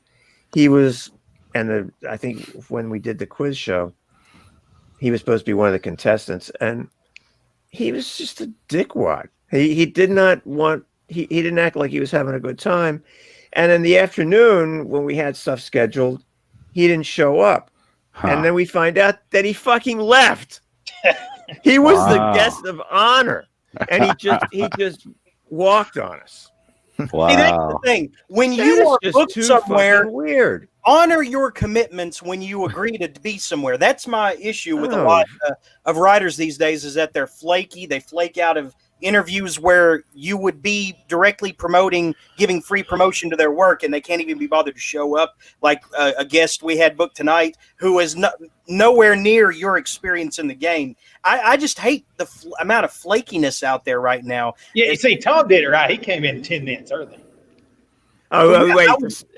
he was, I think when we did the quiz show, he was supposed to be one of the contestants, and he was just a dickwad. He did not want, he didn't act like he was having a good time. And in the afternoon, when we had stuff scheduled, he didn't show up. And then we find out that he fucking left. He was the guest of honor, and he just walked on us. Wow. See, that's the thing. When you are booked somewhere, weird. Honor your commitments when you agree to be somewhere. That's my issue with a lot of writers these days, is that they're flaky. They flake out of interviews where you would be directly promoting, giving free promotion to their work, and they can't even be bothered to show up. Like a guest we had booked tonight who is nowhere near your experience in the game. I just hate the amount of flakiness out there right now. Yeah, you see, Tom did it right. He came in 10 minutes early. Oh, wait,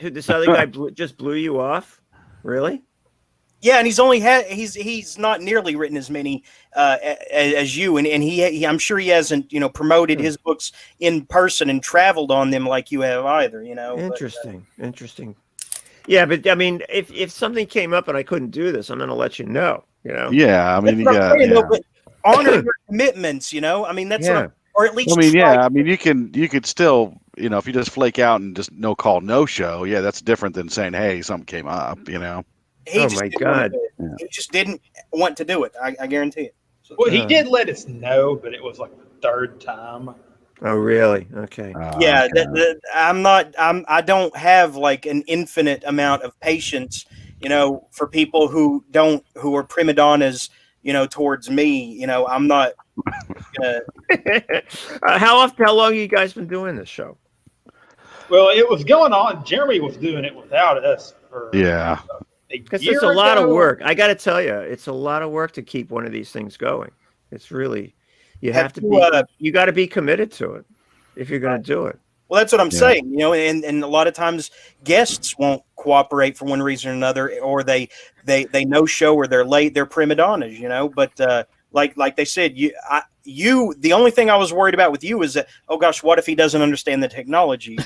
this other guy just blew you off? Really? Yeah, and he's not nearly written as many as you, and he I'm sure he hasn't promoted his books in person and traveled on them like you have either. Interesting. Yeah, but I mean, if something came up and I couldn't do this, I'm going to let you know. You know. Yeah, I mean, That's what I'm saying, though, yeah. but honor your commitments. I mean, that's what or at least I mean, try. yeah, I mean, you could still, if you just flake out and just no call, no show, yeah, that's different than saying, hey, something came up. He Oh just my didn't want to God. do it. He just didn't want to do it. I guarantee it. So, Well, he did let us know, but it was like the third time. Oh, really? Okay. yeah, Okay. I don't have like an infinite amount of patience, for people who are prima donnas, towards me. I'm not gonna. How long have you guys been doing this show? Well, it was going on. Jeremy was doing it without us for Yeah. a Because year it's a lot of ago. work. I got to tell you, it's a lot of work to keep one of these things going. It's really, you Have have to you, be, you got to be committed to it if you're going to do it. Well, that's what I'm Yeah. saying, and a lot of times guests won't cooperate for one reason or another, or they no show or they're late. They're prima donnas, But like they said, the only thing I was worried about with you is that, oh gosh, what if he doesn't understand the technology?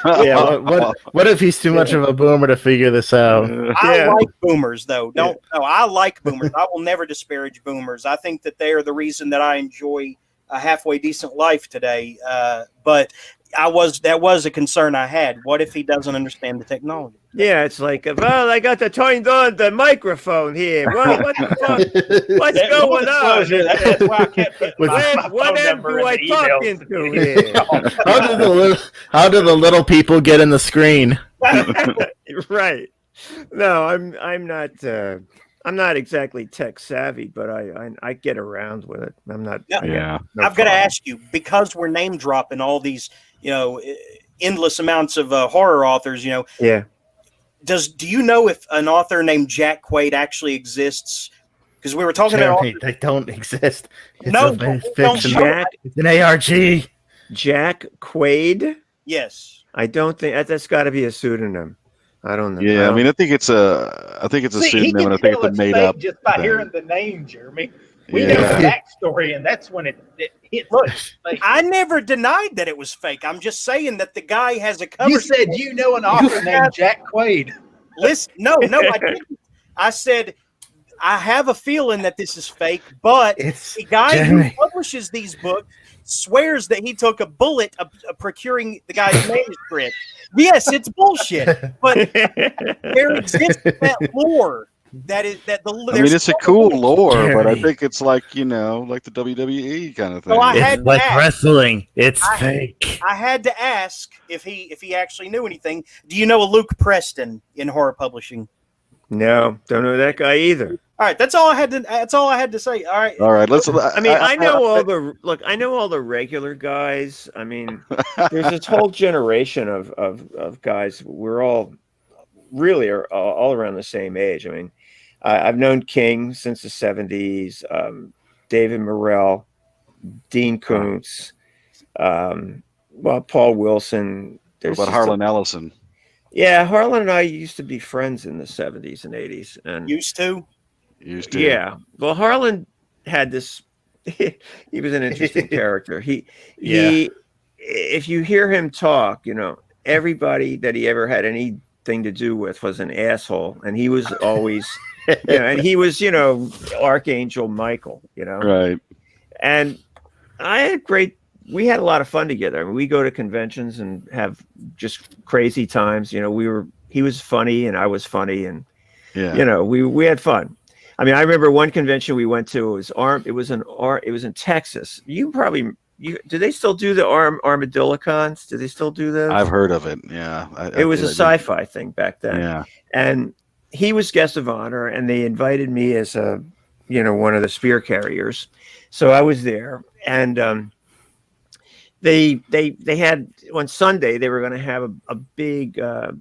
Yeah. What if he's too much of a boomer to figure this out? I like boomers, though. No, I like boomers. I will never disparage boomers. I think that they are the reason that I enjoy a halfway decent life today. But that was a concern I had. What if he doesn't understand the technology? Yeah, it's like, well, I got to turn on the microphone here. Well, what the fuck? What's Full going on? disclosure, that's why I kept putting my What phone end number do I in the talk emails. into here? How do the little people get in the screen? Right. No, I'm not exactly tech savvy, but I get around with it. I'm not. Yeah. I've got to ask you, because we're name dropping all these, endless amounts of horror authors. Yeah. Do you know if an author named Jack Quaid actually exists? Because we were talking about Jeremy, they don't exist. It's No, a don't fiction. Jack, It's an ARG. Jack Quaid. yes. I don't think that's got to be a pseudonym. I don't know. Yeah, I mean, I think it's a See, he pseudonym, can and I think tell it's a it's made fake up just by thing. hearing the name, Jeremy. We Yeah. know the backstory, and that's when it hits. Look, Like, I never denied that it was fake. I'm just saying that the guy has a cover. you said you know an author named Jack Quaid. Listen, no, I didn't. I said I have a feeling that this is fake, but It's the guy Jeremy. who publishes these books swears that he took a bullet of procuring the guy's manuscript. Yes, it's bullshit, but there exists that lore. I mean, it's a cool lore, but I Jeremy. think it's like like the WWE kind of thing. Well, I had It's like to ask. wrestling. It's fake. I had to ask if he actually knew anything. Do you know a Luke Preston in horror publishing? No, don't know that guy either. All right, that's all I had to say. All right. All right, let's. I mean, I know all the regular guys. I mean, there's this whole generation of guys. We're all really are all around the same age. I mean, I've known King since the 70s, David Morrell, Dean Koontz, Paul Wilson. What about Harlan Ellison? Yeah, Harlan and I used to be friends in the 70s and 80s. And Used to. Yeah. Well, Harlan had this. He was an interesting character. He, if you hear him talk, everybody that he ever had anything to do with was an asshole, and he was always, and he was, Archangel Michael, Right. And we had a lot of fun together. I mean, we go to conventions and have just crazy times. He was funny and I was funny, and we had fun. I mean, I remember one convention we went to. It was in Texas. Do they still do the armadillo-cons? Do they still do those? I've heard of it. Yeah, it was a sci-fi thing back then. Yeah, and he was guest of honor, and they invited me as one of the spear carriers. So I was there, and they had on Sunday they were going to have a big a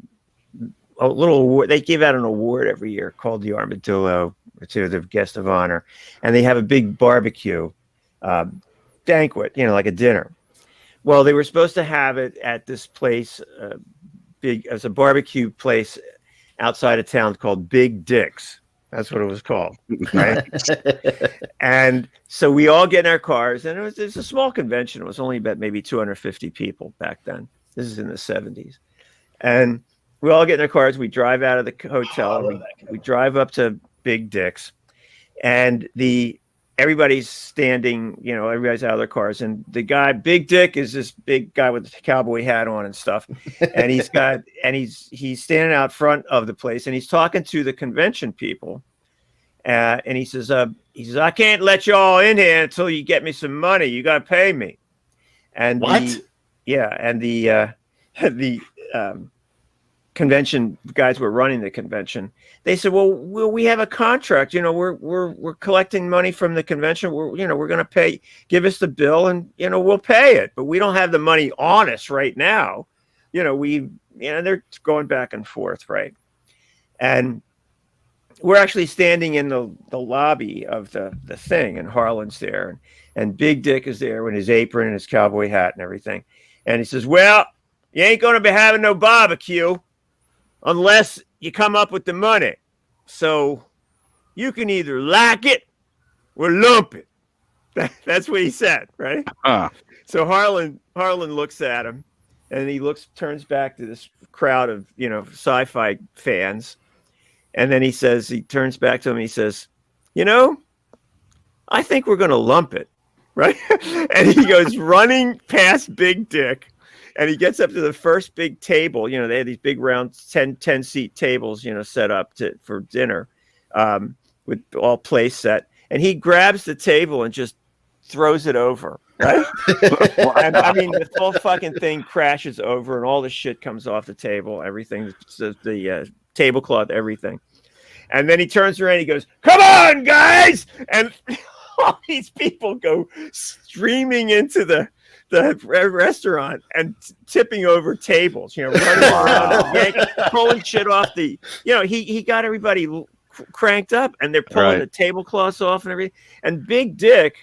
little award. They give out an award every year called the Armadillo to the guest of honor, and they have a big barbecue banquet, like a dinner. Well, they were supposed to have it at this place, as a barbecue place outside of town called Big Dick's. That's what it was called, right? And so we all get in our cars, and it was a small convention. It was only about maybe 250 people back then. This is in the 70s. And we all get in our cars. We drive out of the hotel. And we drive up to Big Dick's, and everybody's standing. Everybody's out of their cars, and the guy, Big Dick, is this big guy with a cowboy hat on and stuff, and he's standing out front of the place, and he's talking to the convention people, and he says, I can't let you all in here until you get me some money. You got to pay me. And what? The convention guys were running the convention. They said, well, we have a contract. We're collecting money from the convention. We're going to pay. Give us the bill, and we'll pay it. But we don't have the money on us right now. They're going back and forth, right? And we're actually standing in the lobby of the thing, and Harlan's there, and Big Dick is there with his apron and his cowboy hat and everything. And he says, well, you ain't going to be having no barbecue unless you come up with the money. So you can either like it or lump it. That's what he said, right? So Harlan looks at him, and he turns back to this crowd of, sci-fi fans. And then he turns back to him, and he says, I think we're going to lump it, right? And he goes running past Big Dick, and he gets up to the first big table. They had these big round 10-seat tables, set up for dinner with all place set. And he grabs the table and just throws it over, right? And I mean, the whole fucking thing crashes over, and all the shit comes off the table, everything, the tablecloth, everything. And then he turns around and he goes, come on, guys! And all these people go streaming into the restaurant and tipping over tables, running around, pulling shit off the, he got everybody cranked up, and they're pulling the tablecloths off and everything. And Big Dick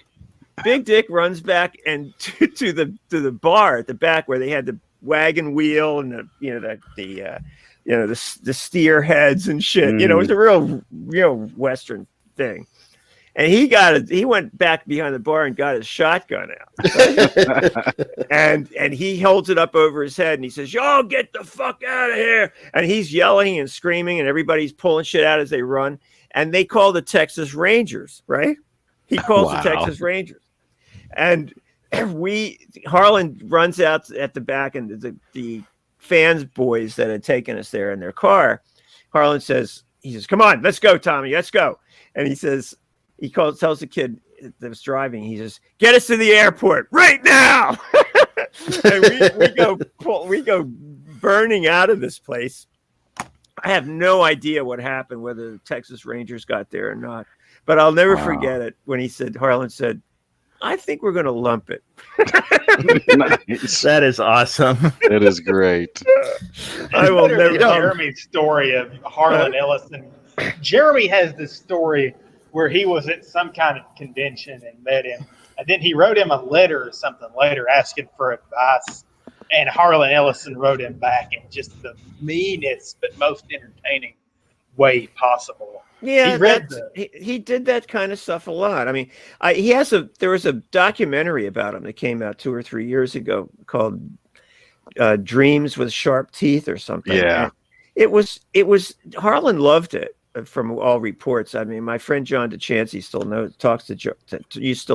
runs back and to the bar at the back where they had the wagon wheel and the steer heads and shit. It was a real Western thing. And he went back behind the bar and got his shotgun out. and he holds it up over his head, and he says, y'all get the fuck out of here. And he's yelling and screaming, and everybody's pulling shit out as they run. And they call the Texas Rangers, right? He calls the Texas Rangers. And Harlan runs out at the back, and the fans boys that had taken us there in their car, Harlan says, come on, let's go, Tommy, let's go. And he tells the kid that was driving, he says, get us to the airport right now. And we go burning out of this place. I have no idea what happened, whether the Texas Rangers got there or not, but I'll never forget it when Harlan said, I think we're going to lump it. Nice. That is awesome. That is great. I will never. Jeremy's story of Harlan Ellison. Jeremy has this story where he was at some kind of convention and met him, and then he wrote him a letter or something later asking for advice, and Harlan Ellison wrote him back in just the meanest but most entertaining way possible. Yeah, he did that kind of stuff a lot. I mean, there was a documentary about him that came out 2 or 3 years ago called Dreams with Sharp Teeth or something. Yeah. And it was Harlan loved it from all reports. I mean, my friend John DeChancy still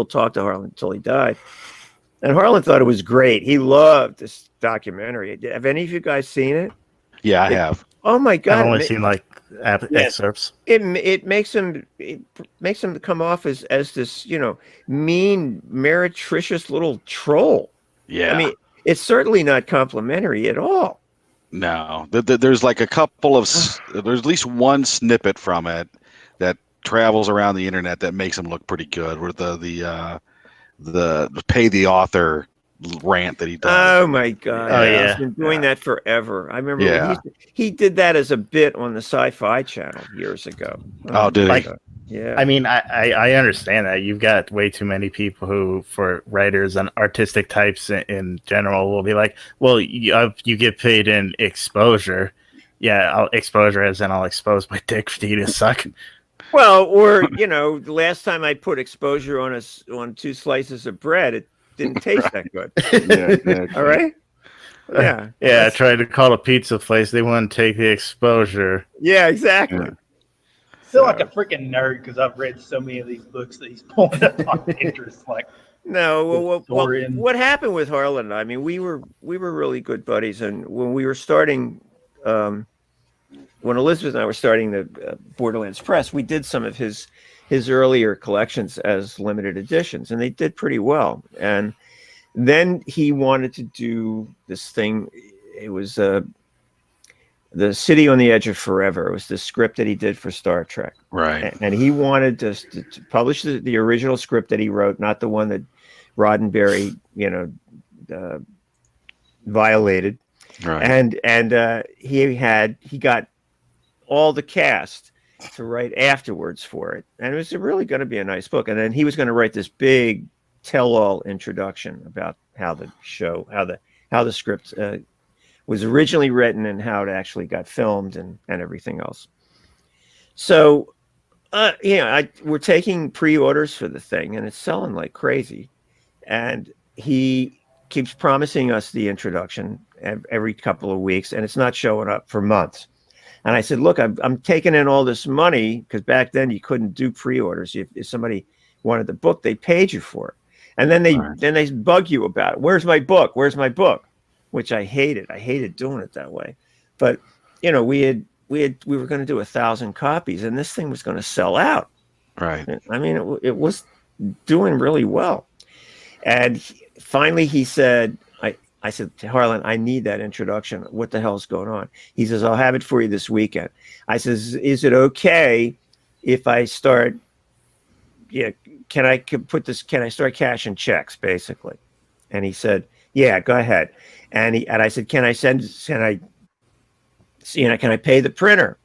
talk to Harlan until he died. And Harlan thought it was great. He loved this documentary. Have any of you guys seen it? Yeah, I have. Oh my God. I've only seen excerpts. It makes him come off as this, mean, meretricious little troll. Yeah. I mean, it's certainly not complimentary at all. No, there's like a couple of, there's at least one snippet from it that travels around the internet that makes him look pretty good. Where the pay the author rant that he does. Oh my God! Oh yeah, he's been doing that forever. I remember he did that as a bit on the Sci-Fi Channel years ago. Oh, did he? Yeah. I mean, I understand that you've got way too many people who, for writers and artistic types in general, will be like, well, you get paid in exposure. Yeah, exposure as in I'll expose my dick for you to suck. Well, or the last time I put exposure on 2 slices of bread, it didn't taste that good. Yeah, exactly. All right. Yeah. Yeah, I tried to call a pizza place. They wouldn't take the exposure. Yeah, exactly. Yeah. I feel like a freaking nerd because I've read so many of these books that he's pulling up on Pinterest. Like, No, well, historian. what happened with Harlan? I mean, we were really good buddies, and when we were starting, when Elizabeth and I were starting the Borderlands Press, we did some of his earlier collections as limited editions, and they did pretty well. And then he wanted to do this thing. It was The City on the Edge of Forever. It was the script that he did for Star Trek. Right. And he wanted to publish the original script that he wrote, not the one that Roddenberry, violated. Right. And he got all the cast to write afterwards for it, and it was really going to be a nice book. And then he was going to write this big tell-all introduction about how the script was originally written and how it actually got filmed and everything else. So, we're taking pre-orders for the thing, and it's selling like crazy. And he keeps promising us the introduction every couple of weeks, and it's not showing up for months. And I said, look, I'm taking in all this money, because back then you couldn't do pre-orders. If somebody wanted the book, they paid you for it. And then they bug you about it. Where's my book? Where's my book? Which I hated. I hated doing it that way. But, we were going to do 1,000 copies, and this thing was going to sell out. Right. I mean, it was doing really well. And finally he said, I said, Harlan, I need that introduction. What the hell's going on? He says, I'll have it for you this weekend. I says, is it okay if I start, can I start cashing checks, basically? And he said, yeah, go ahead. And I said, can I pay the printer?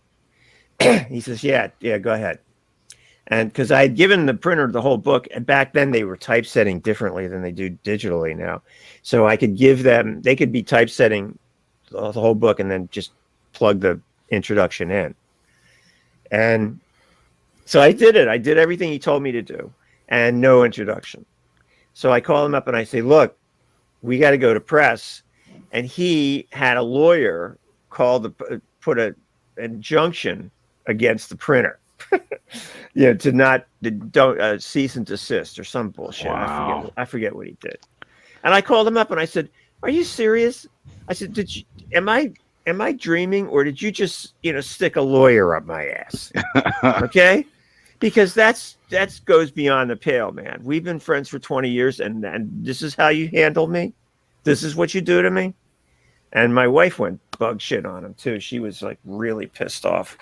He says, yeah, go ahead. And because I had given the printer the whole book, and back then they were typesetting differently than they do digitally now. So I could give them, they could be typesetting the whole book and then just plug the introduction in. And so I did it. I did everything he told me to do, and no introduction. So I call him up and I say, look, we got to go to press. And he had a lawyer put an injunction against the printer. Don't cease and desist or some bullshit. Wow. I forget what he did. And I called him up and I said, "Are you serious?" I said, "Am I dreaming, or did you just stick a lawyer up my ass?" Okay, because that goes beyond the pale, man. We've been friends for 20 years, and this is how you handle me. This is what you do to me. And my wife went bug shit on him too. She was like really pissed off.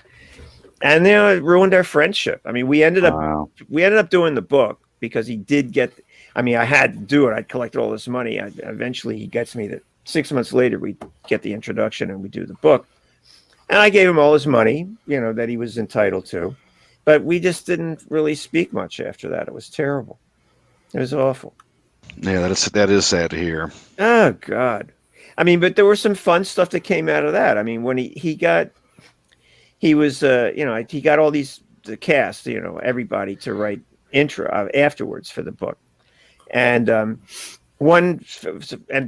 And it ruined our friendship. I mean, we ended up doing the book because he did get. I mean, I had to do it. I'd collected all this money. Eventually, he gets me that 6 months later we get the introduction and we do the book. And I gave him all his money, that he was entitled to. But we just didn't really speak much after that. It was terrible. It was awful. Yeah, that is sad to hear. Oh God. I mean, but there was some fun stuff that came out of that. I mean, when he got all the cast, everybody to write intro afterwards for the book. And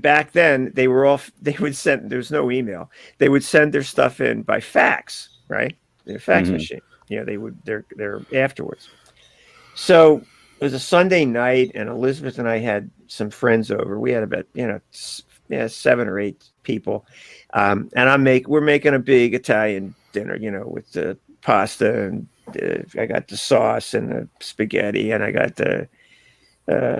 back then they would send, there's no email. They would send their stuff in by fax, right? Their fax machine. They're afterwards. So it was a Sunday night, and Elizabeth and I had some friends over. We had about, 7 or 8 people. And we're making a big Italian dinner, with the pasta, and I got the sauce and the spaghetti, and I got the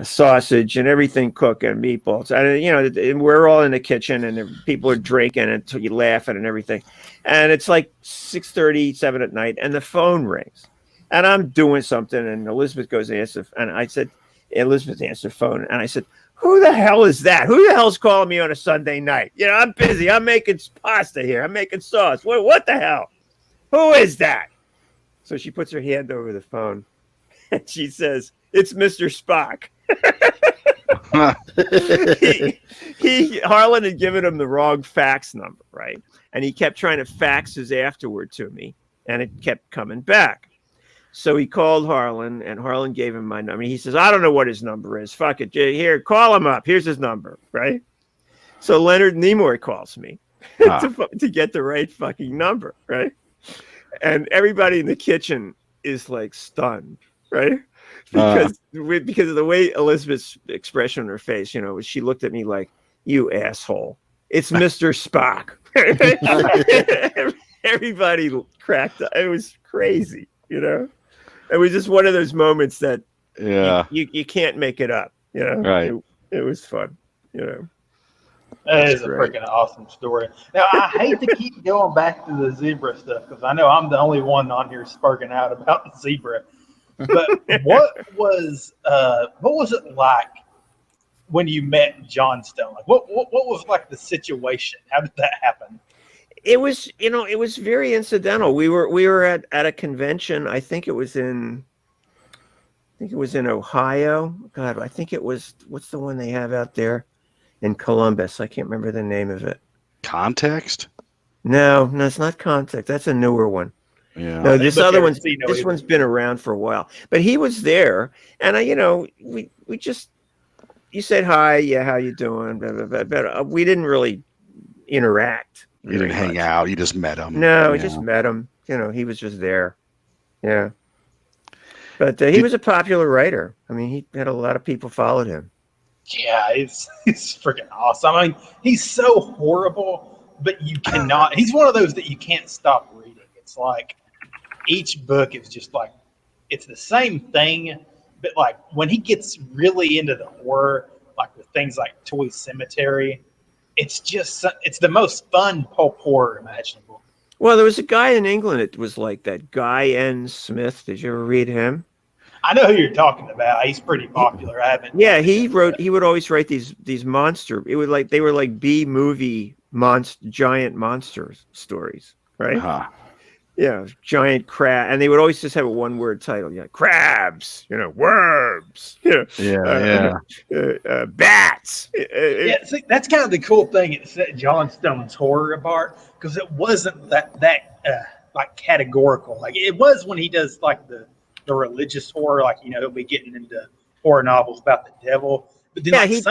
sausage and everything cooking, meatballs. And we're all in the kitchen, and people are drinking and laughing and everything. And it's like 6:30, 7 at night, and the phone rings. And I'm doing something, and Elizabeth goes to answer, and I said, Elizabeth answered the phone, and I said, who the hell is that? Who the hell's calling me on a Sunday night? I'm busy. I'm making pasta here. I'm making sauce. What the hell? Who is that? So she puts her hand over the phone, and she says, it's Mr. Spock. Harlan had given him the wrong fax number, right? And he kept trying to fax his afterward to me, and it kept coming back. So he called Harlan, and Harlan gave him my number. He says, I don't know what his number is. Fuck it. Here, call him up. Here's his number, right? So Leonard Nimoy calls me Ah. to get the right fucking number, right? And everybody in the kitchen is like stunned, right? Because of the way Elizabeth's expression on her face, she looked at me like, "You asshole! It's Mr. Spock." Everybody cracked up. It was crazy, It was just one of those moments that you can't make it up, Right. It was fun, That is a freaking awesome story. Now, I hate to keep going back to the zebra stuff because I know I'm the only one on here sparking out about the zebra. But what was it like when you met Johnstone? Like, what was like the situation? How did that happen? It was, it was very incidental. We were at a convention. I think it was in Ohio. God, I think it was, what's the one they have out there in Columbus? I can't remember the name of it. Context? No, it's not Context. That's a newer one. Yeah. No, this one's been around for a while. But he was there, and we just, you said hi, yeah, how you doing? Blah, blah, blah, but we didn't really interact. You didn't hang out. You just met him. No, we just met him. He was just there. Yeah. But he was a popular writer. I mean, he had a lot of people followed him. Yeah, he's freaking awesome. I mean, he's so horrible, but you cannot. He's one of those that you can't stop reading. It's like each book is just like, it's the same thing, but like when he gets really into the horror, like with things like Toy Cemetery, it's the most fun pulp horror imaginable. Well, there was a guy in England that was like that, Guy N. Smith. Did you ever read him? I know who you're talking about. He's pretty popular. I haven't. Yeah, he would always write these monster. They were like B-movie giant monster stories, right? Uh-huh. Yeah, giant crab, and they would always just have a one-word title. Yeah, crabs, worms, bats. Yeah, see, that's kind of the cool thing. It set Johnstone's horror apart because it wasn't that like categorical. Like it was when he does like the religious horror, like he'll be getting into horror novels about the devil. But then he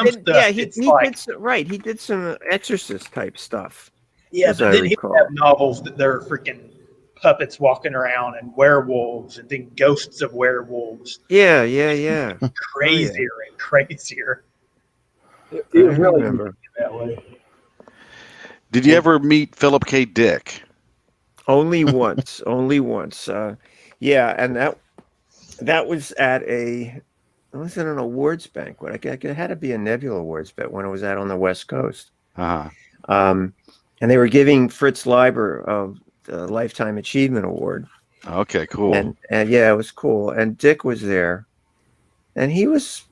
did some Exorcist type stuff. Yeah, but then he would have novels that they're freaking puppets walking around and werewolves and then ghosts of werewolves. Yeah. Crazier and crazier. It was really that way. Did you ever meet Philip K. Dick? Only once. Yeah, and that was at it was at an awards banquet. It had to be a Nebula Awards banquet when it was out on the West Coast. Uh-huh. And they were giving Fritz Leiber the Lifetime Achievement Award. Okay, cool. And yeah, it was cool. And Dick was there, and he was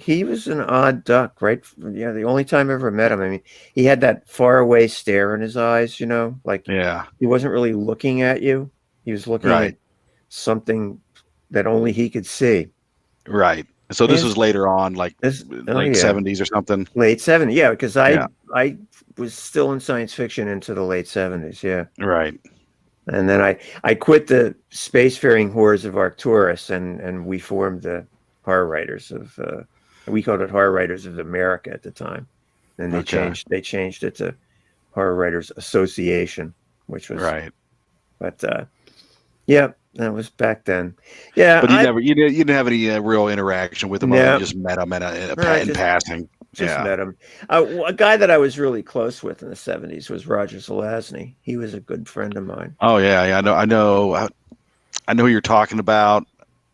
an odd duck, right? Yeah, the only time I ever met him. I mean, he had that faraway stare in his eyes, like he wasn't really looking at you. He was looking at something that only he could see. Right. So this was later on, like late 70s or something. Late 70s, yeah, because I was still in science fiction into the late 70s, yeah. Right. And then I quit the spacefaring horrors of Arcturus, and we formed the Horror Writers of we called it Horror Writers of America at the time, and they changed it to Horror Writers Association, which was right. But yeah, that was back then. Yeah, but you didn't have any real interaction with him. No. You just met him in passing. Just met him. A guy that I was really close with in the 70s was Roger Zelazny. He was a good friend of mine. Oh yeah, I know who you're talking about.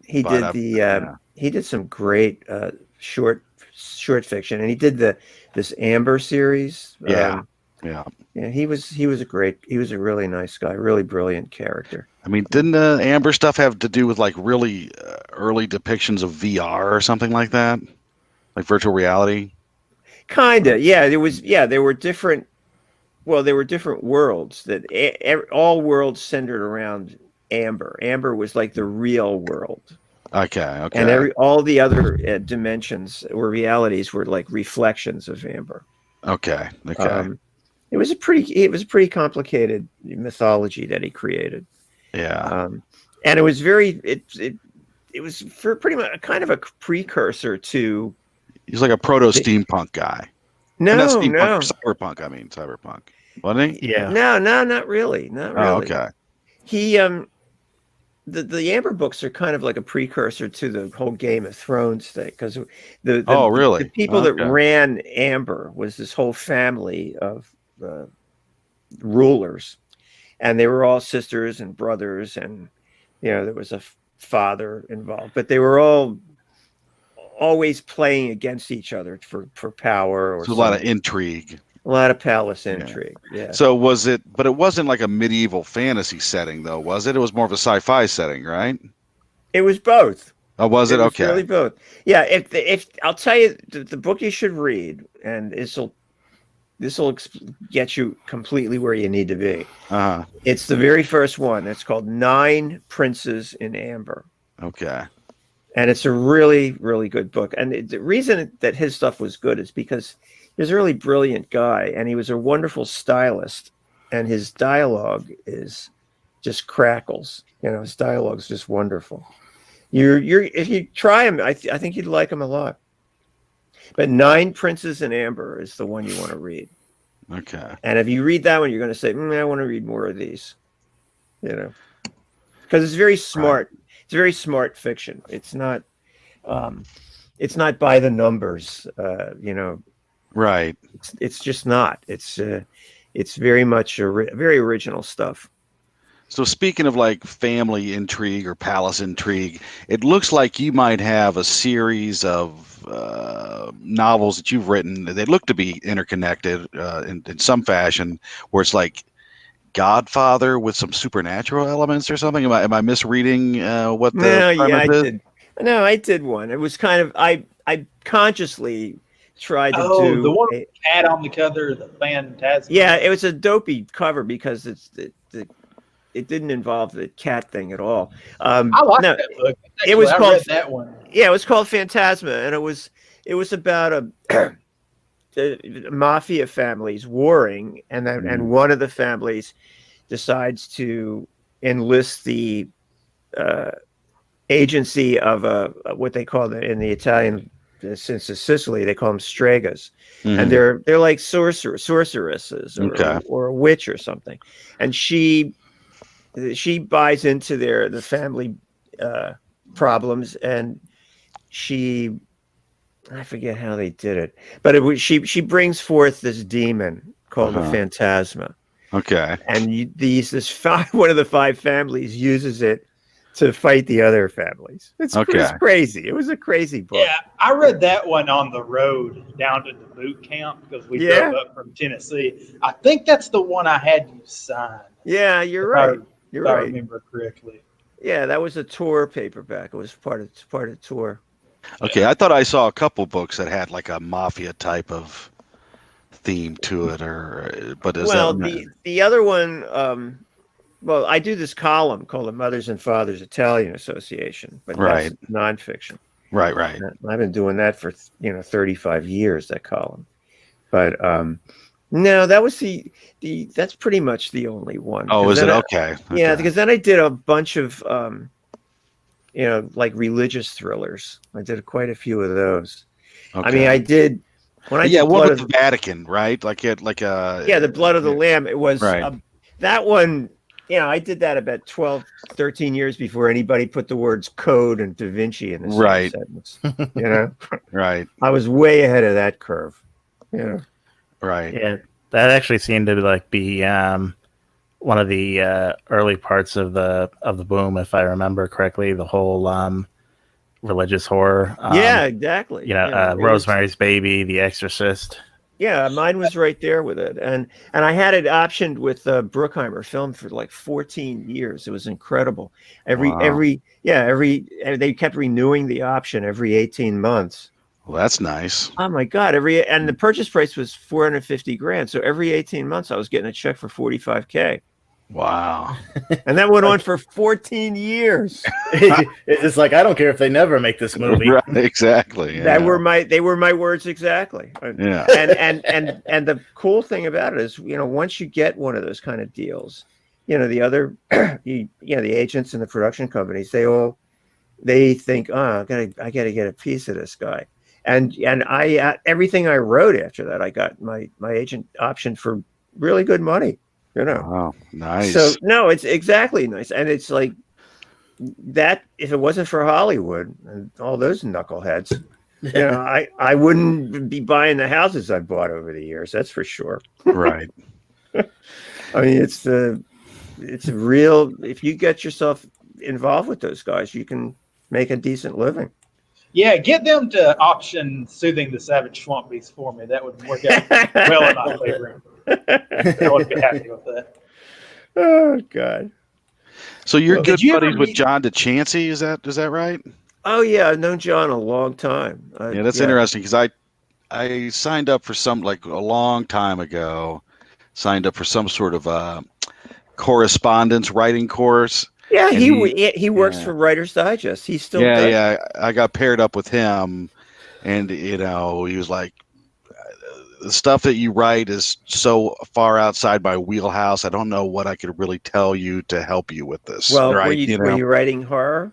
He did some great short fiction, and he did this Amber series. Yeah. He was a really nice guy, really brilliant character. I mean, didn't the Amber stuff have to do with like really early depictions of VR or something like that, like virtual reality? Kinda, yeah. There were different worlds that all worlds centered around Amber. Amber was like the real world. Okay. And all the other dimensions or realities were like reflections of Amber. Okay. It was a pretty complicated mythology that he created. Yeah. And it was it was for pretty much kind of a precursor to. He's like a proto steampunk guy. No, Cyberpunk. I mean, Cyberpunk. Wasn't he? Yeah. no, not really. Not really. Oh, okay. He the Amber books are kind of like a precursor to the whole Game of Thrones thing, because Really? the people that Okay. ran Amber was this whole family of rulers, and they were all sisters and brothers, and there was a father involved, but they were all always playing against each other for power or So a lot of intrigue. a lot of palace intrigue. Yeah. So was it? But it wasn't like a medieval fantasy setting, though, was it? It was more of a sci-fi setting, right? It was both. Oh, was it? was Okay. really both. Yeah. If I'll tell you the book you should read, and this will get you completely where you need to be. Uh-huh. It's the very first one. It's called 9 Princes in Amber. Okay. And it's a really, really good book. And the reason that his stuff was good is because he was a really brilliant guy, and he was a wonderful stylist, and his dialogue is just crackles. His dialogue is just wonderful. If you try him, I think you'd like him a lot. But 9 Princes in Amber is the one you want to read. Okay. And if you read that one, you're going to say, I want to read more of these. Because it's very smart. Right. It's very smart fiction. It's not by the numbers. Right. It's just not. It's very much very original stuff. So speaking of like family intrigue or palace intrigue, it looks like you might have a series of novels that you've written. They look to be interconnected in some fashion, where it's like Godfather with some supernatural elements or something. Am I misreading what the premise is? Did. No, I did one. It was kind of I consciously tried to do the one with the cat on the cover, the Phantasm. Yeah, it was a dopey cover because it didn't involve the cat thing at all. I like that book. Actually, it was called read that one. Yeah, it was called Phantasma, and it was about mafia families warring, and one of the families decides to enlist the agency of what they call in the Italian, since it's Sicily, they call them stregas, and they're like sorceresses or a witch or something, and she buys into the family problems, and I forget how they did it, but she brings forth this demon called the Phantasma. Okay. And one of the 5 families uses it to fight the other families. It's crazy. It was a crazy book. Yeah, I read that one on the road down to the boot camp because we drove up from Tennessee. I think that's the one I had you sign. Yeah, you're right. You're right. I remember correctly. Yeah, that was a tour paperback. It was part of tour. Okay, I thought I saw a couple books that had like a mafia type of theme to it, but the other one, I do this column called the Mothers and Fathers Italian Association, but that's nonfiction. Right. I've been doing that for 35 years, that column. But no, that was that's pretty much the only one. Oh, is it? Okay. Yeah, because then I did a bunch of like religious thrillers. I did quite a few of those. Okay. I mean, I did when I did one with the Vatican, right? the Blood of the Lamb. It was that one. I did that about 12, 13 years before anybody put the words code and Da Vinci in the same sentence. Right. I was way ahead of that curve. Right. Yeah, that actually seemed to be one of the early parts of the boom, if I remember correctly. The whole religious horror. Yeah, exactly. Rosemary's Baby, The Exorcist. Yeah, mine was right there with it, and I had it optioned with Bruckheimer Film for like 14 years. It was incredible. They kept renewing the option every 18 months. Well, that's nice. Oh my God! And the purchase price was $450,000. So every 18 months, I was getting a check for $45,000. Wow! And that went on for 14 years. It's just like, I don't care if they never make this movie. Right, exactly. Yeah. They were my words exactly. Yeah. And the cool thing about it is, once you get one of those kind of deals, the other, the agents and the production companies, they think, I gotta get a piece of this guy. And I everything I wrote after that, I got my agent optioned for really good money. Oh, nice. So no, it's exactly nice, and it's like that. If it wasn't for Hollywood and all those knuckleheads, I wouldn't be buying the houses I bought over the years. That's for sure. Right. I mean, it's a real. If you get yourself involved with those guys, you can make a decent living. Yeah, get them to auction Soothing the Savage Swamp Beast for me. That would work out well in my favor. I would be happy with that. Oh God! So you're good you buddies ever with meet- John DeChancy? Is that right? Oh yeah, I've known John a long time. Yeah, that's interesting because I signed up for some like a long time ago. Signed up for some sort of correspondence writing course. Yeah, he works for Writer's Digest. He still does. Yeah. I got paired up with him, and he was like, the stuff that you write is so far outside my wheelhouse. I don't know what I could really tell you to help you with this. Well, right? were you writing horror?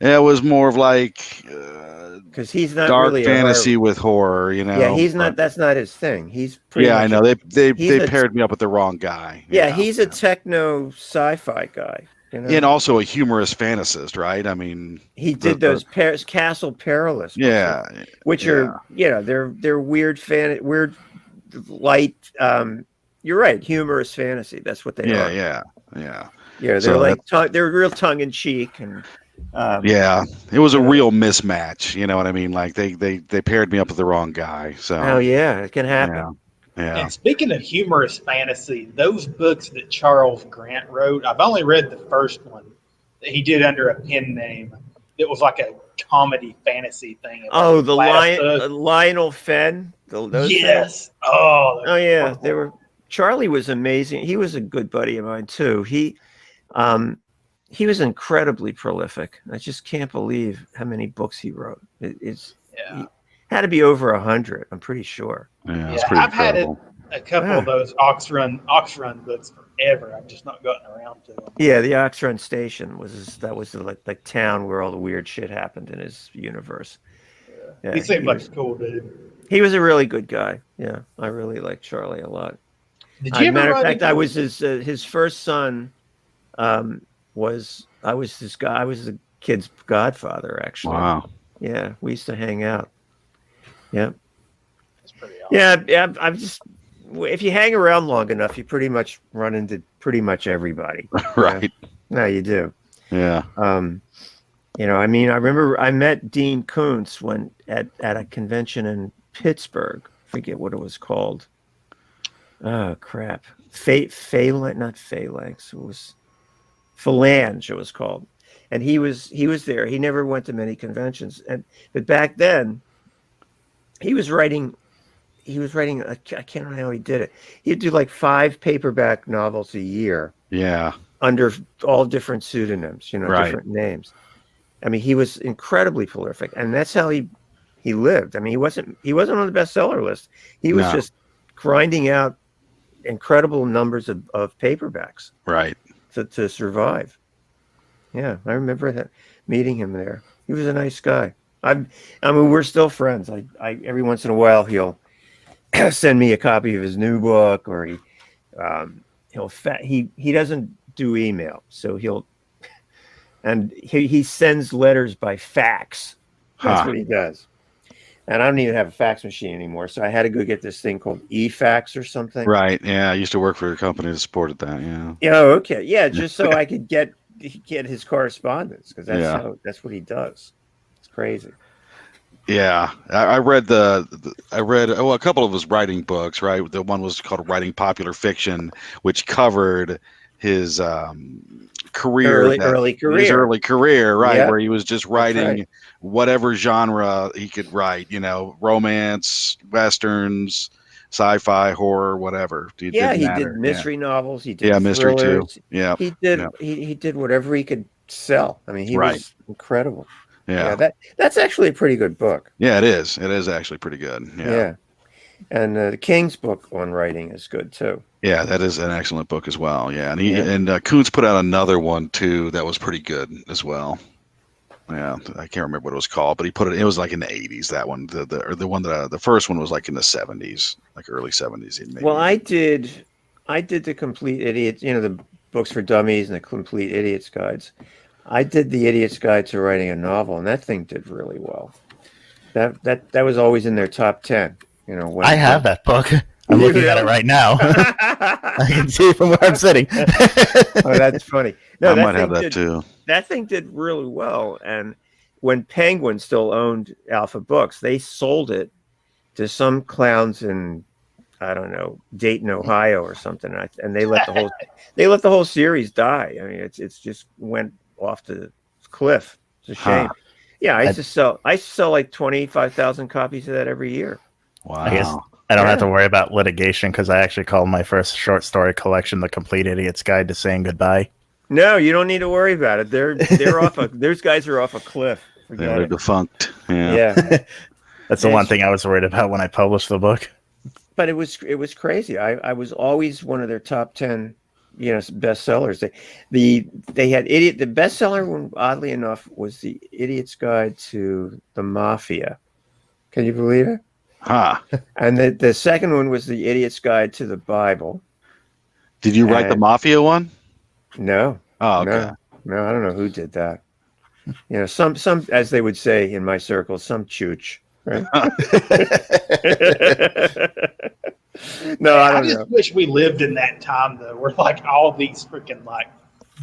It was more of like because he's not dark really fantasy with horror. Yeah, he's not. That's not his thing. He's pretty. I know they paired me up with the wrong guy. Yeah, he's a techno sci-fi guy. And also a humorous fantasist, right? I mean, he did those Castle Perilous, which are they're weird weird light. You're right, humorous fantasy. That's what they are. Yeah. They're they're real tongue in cheek and. It was a real mismatch. You know what I mean? Like they paired me up with the wrong guy. So. Oh yeah, it can happen. Yeah. And speaking of humorous fantasy, those books that Charles Grant wrote, I've only read the first one that he did under a pen name. It was like a comedy fantasy thing. Oh, the Lionel Fenn. Yes. Fenn? Oh yeah. They were. Charlie was amazing. He was a good buddy of mine too. He was incredibly prolific. I just can't believe how many books he wrote. He had to be over 100. I'm pretty sure. Yeah, it's pretty incredible. I've had a couple of those Ox Run books forever. I've just not gotten around to them. Yeah, the Ox Run Station was the town where all the weird shit happened in his universe. Yeah, he seemed like a cool dude. He was a really good guy. Yeah, I really liked Charlie a lot. Did you ever matter of fact, I was his first son. I was the kid's godfather, actually. Wow. Yeah, we used to hang out. Yeah. That's pretty awesome. Yeah. I'm just, if you hang around long enough, you pretty much run into pretty much everybody. Right. No, you do. Yeah. I mean, I remember I met Dean Koontz at a convention in Pittsburgh. I forget what it was called. Oh crap. Not Phalanx. It was Phalange, it was called. And he was there. He never went to many conventions. But back then, he was writing. I can't remember how he did it. He'd do like 5 paperback novels a year. Yeah. Under all different pseudonyms, different names. I mean, he was incredibly prolific, and that's how he lived. I mean, he wasn't on the bestseller list. He was just grinding out incredible numbers of paperbacks. Right. To survive. Yeah, I remember meeting him there. He was a nice guy. I mean, we're still friends. I every once in a while he'll send me a copy of his new book, or he doesn't do email, so he sends letters by fax. That's what he does. And I don't even have a fax machine anymore, so I had to go get this thing called eFax or something. Right. Yeah, I used to work for a company that supported that. Yeah. Oh, okay. Yeah, just so I could get his correspondence, because that's what he does. It's crazy. Yeah, I read a couple of his writing books. Right, the one was called Writing Popular Fiction, which covered his career, early career. His early career, right, Yep. where he was just writing whatever genre he could write. Romance, westerns, sci-fi, horror, whatever. He did mystery novels. He did mystery too. Yeah, he did. He did whatever he could sell. I mean, he was incredible. Yeah, that's actually a pretty good book. Yeah, it is. It is actually pretty good. Yeah. And the King's book on writing is good too. Yeah, that is an excellent book as well. Yeah, and Koontz put out another one too that was pretty good as well. Yeah, I can't remember what it was called, but he put it. It was like in the 80s. That one, the one that the first one was like in the 70s, like early 70s. Maybe. Well, I did the Complete Idiot, the books for dummies and the Complete Idiot's Guides. I did the Idiot's Guide to Writing a Novel, and that thing did really well. That was always in their top 10. I have that book. I'm looking at it right now. I can see it from where I'm sitting. Oh, that's funny. No, I might have that too. That thing did really well. And when Penguin still owned Alpha Books, they sold it to some clowns in, I don't know, Dayton, Ohio, or something. And they let the whole series die. I mean, it's just went off the cliff. It's a shame. Huh. Yeah, I used to sell like 25,000 copies of that every year. Wow. I guess I don't have to worry about litigation because I actually called my first short story collection "The Complete Idiot's Guide to Saying Goodbye." No, you don't need to worry about it. They're off those guys are off a cliff. They're defunct. Yeah. That's the one thing I was worried about when I published the book. But it was crazy. I was always one of their top 10, bestsellers. They had the bestseller one, oddly enough, was The Idiot's Guide to the Mafia. Can you believe it? Huh. And the second one was The Idiot's Guide to the Bible. Did you write the Mafia one? No. Oh, okay. No, I don't know who did that. Some, as they would say in my circles, some chooch. Right? No, I just wish we lived in that time though, where like all these freaking like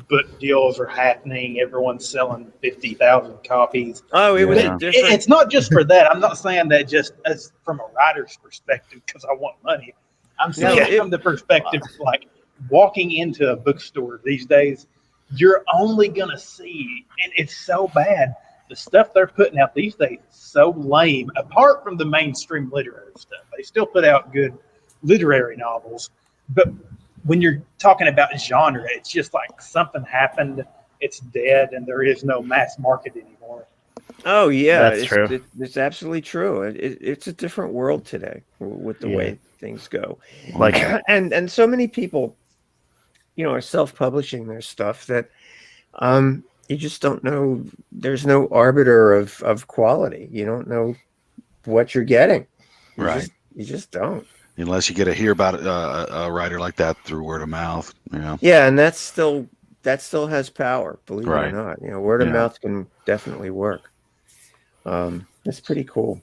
book deals are happening. Everyone's selling 50,000 copies. Oh, it was a different. It's not just for that. I'm not saying that just as from a writer's perspective because I want money. I'm saying from the perspective like walking into a bookstore these days, you're only gonna see, and it's so bad. The stuff they're putting out these days is so lame. Apart from the mainstream literary stuff, they still put out good literary novels. But when you're talking about genre, it's just like something happened, it's dead, and there is no mass market anymore. Oh yeah, that's true. It's absolutely true. It's a different world today with the way things go. Like, and so many people, are self-publishing their stuff that you just don't know. There's no arbiter of quality. You don't know what you're getting. Right. You just don't. Unless you get to hear about a writer like that through word of mouth. Yeah, and that still has power. Believe it or not, word of mouth can definitely work. That's pretty cool.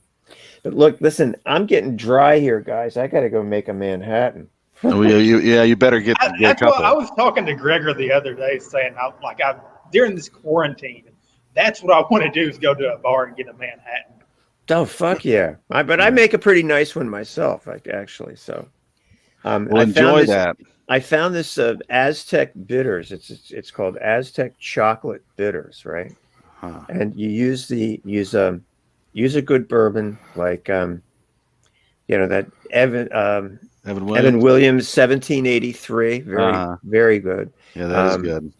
But look, listen, I'm getting dry here, guys. I got to go make a Manhattan. Oh, you better get a couple. I was talking to Gregor the other day saying, during this quarantine, that's what I want to do is go to a bar and get a Manhattan. Oh, fuck yeah. I make a pretty nice one myself, actually. So enjoy that. I found this Aztec bitters. It's called Aztec chocolate bitters, right? Huh. And you use a good bourbon like that Evan Williams 1783, very good. Yeah, that is good.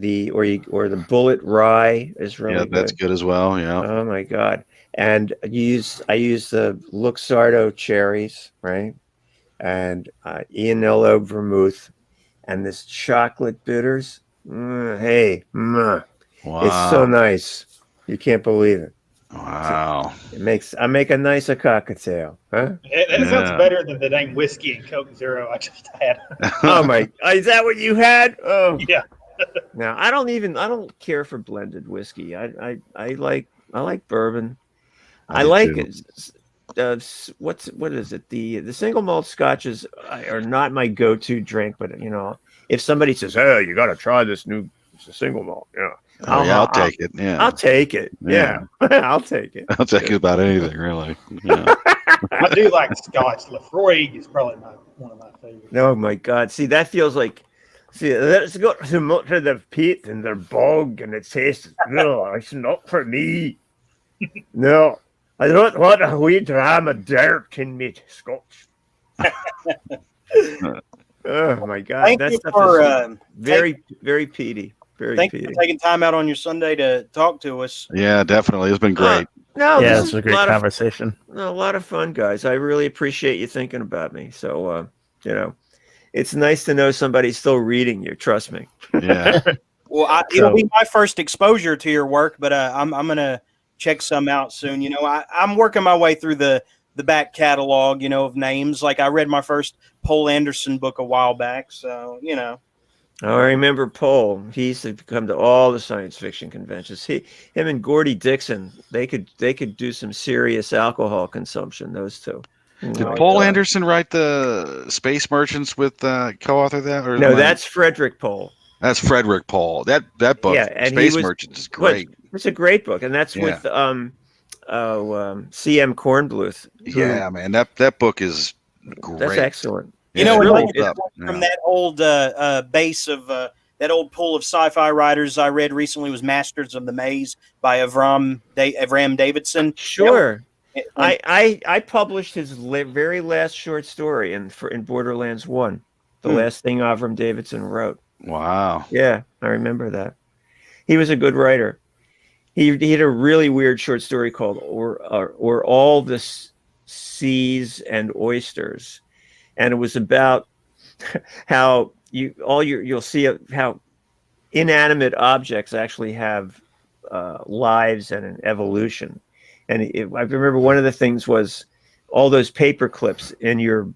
The Bullet Rye is really good. That's good as well. Yeah. Oh my God. And I use the Luxardo cherries, right? And Ianello vermouth, and this chocolate bitters. Wow. It's so nice. You can't believe it. Wow. I make a nicer cocktail, huh? That sounds better than the dang whiskey and Coke Zero I just had. Oh my! Is that what you had? Oh yeah. Now I don't care for blended whiskey. I like bourbon. I like it. What is it? The single malt scotches are not my go-to drink, but if somebody says, "Hey, you got to try this new single malt," I'll take it. Yeah, I'll take it. Yeah, I'll take it. I'll take it about anything, really. Yeah. I do like Scotch. Lefroy is probably one of my favorites. Oh my God! See, that feels like. See, that's got too much of the peat and the bog, and it tastes. No, it's not for me. No, I don't want a wee dram of dirt in me Scotch. Oh my God! Thank that you stuff for is very, very peaty. Thank you for taking time out on your Sunday to talk to us. Yeah, definitely. It's been great. This was a great conversation. A lot of fun, guys. I really appreciate you thinking about me. So, it's nice to know somebody's still reading you. Trust me. Yeah. Well, it'll be my first exposure to your work, but I'm gonna check some out soon. You know, I'm working my way through the back catalog, you know, of names. Like I read my first Poul Anderson book a while back, so you know. Oh, I remember Poul. He used to come to all the science fiction conventions. Him and Gordy Dixon, they could do some serious alcohol consumption. Those two. Did Poul Anderson write the Space Merchants with co-author that? Or no, that's Frederick Pohl. That's Frederick Pohl. That book, yeah, and Space Merchants, is great. It's a great book, and that's with C.M. Kornbluth. Yeah, man, that book is great. That's excellent. You know, really from that old base of that old pool of sci-fi writers I read recently was Masters of the Maze by Avram Davidson. Sure. I published his very last short story in Borderlands 1, the last thing Avram Davidson wrote. Wow. Yeah, I remember that. He was a good writer. He had a really weird short story called "Or All the Seas and Oysters," and it was about how you'll see how inanimate objects actually have lives and an evolution. And I remember one of the things was all those paper clips in your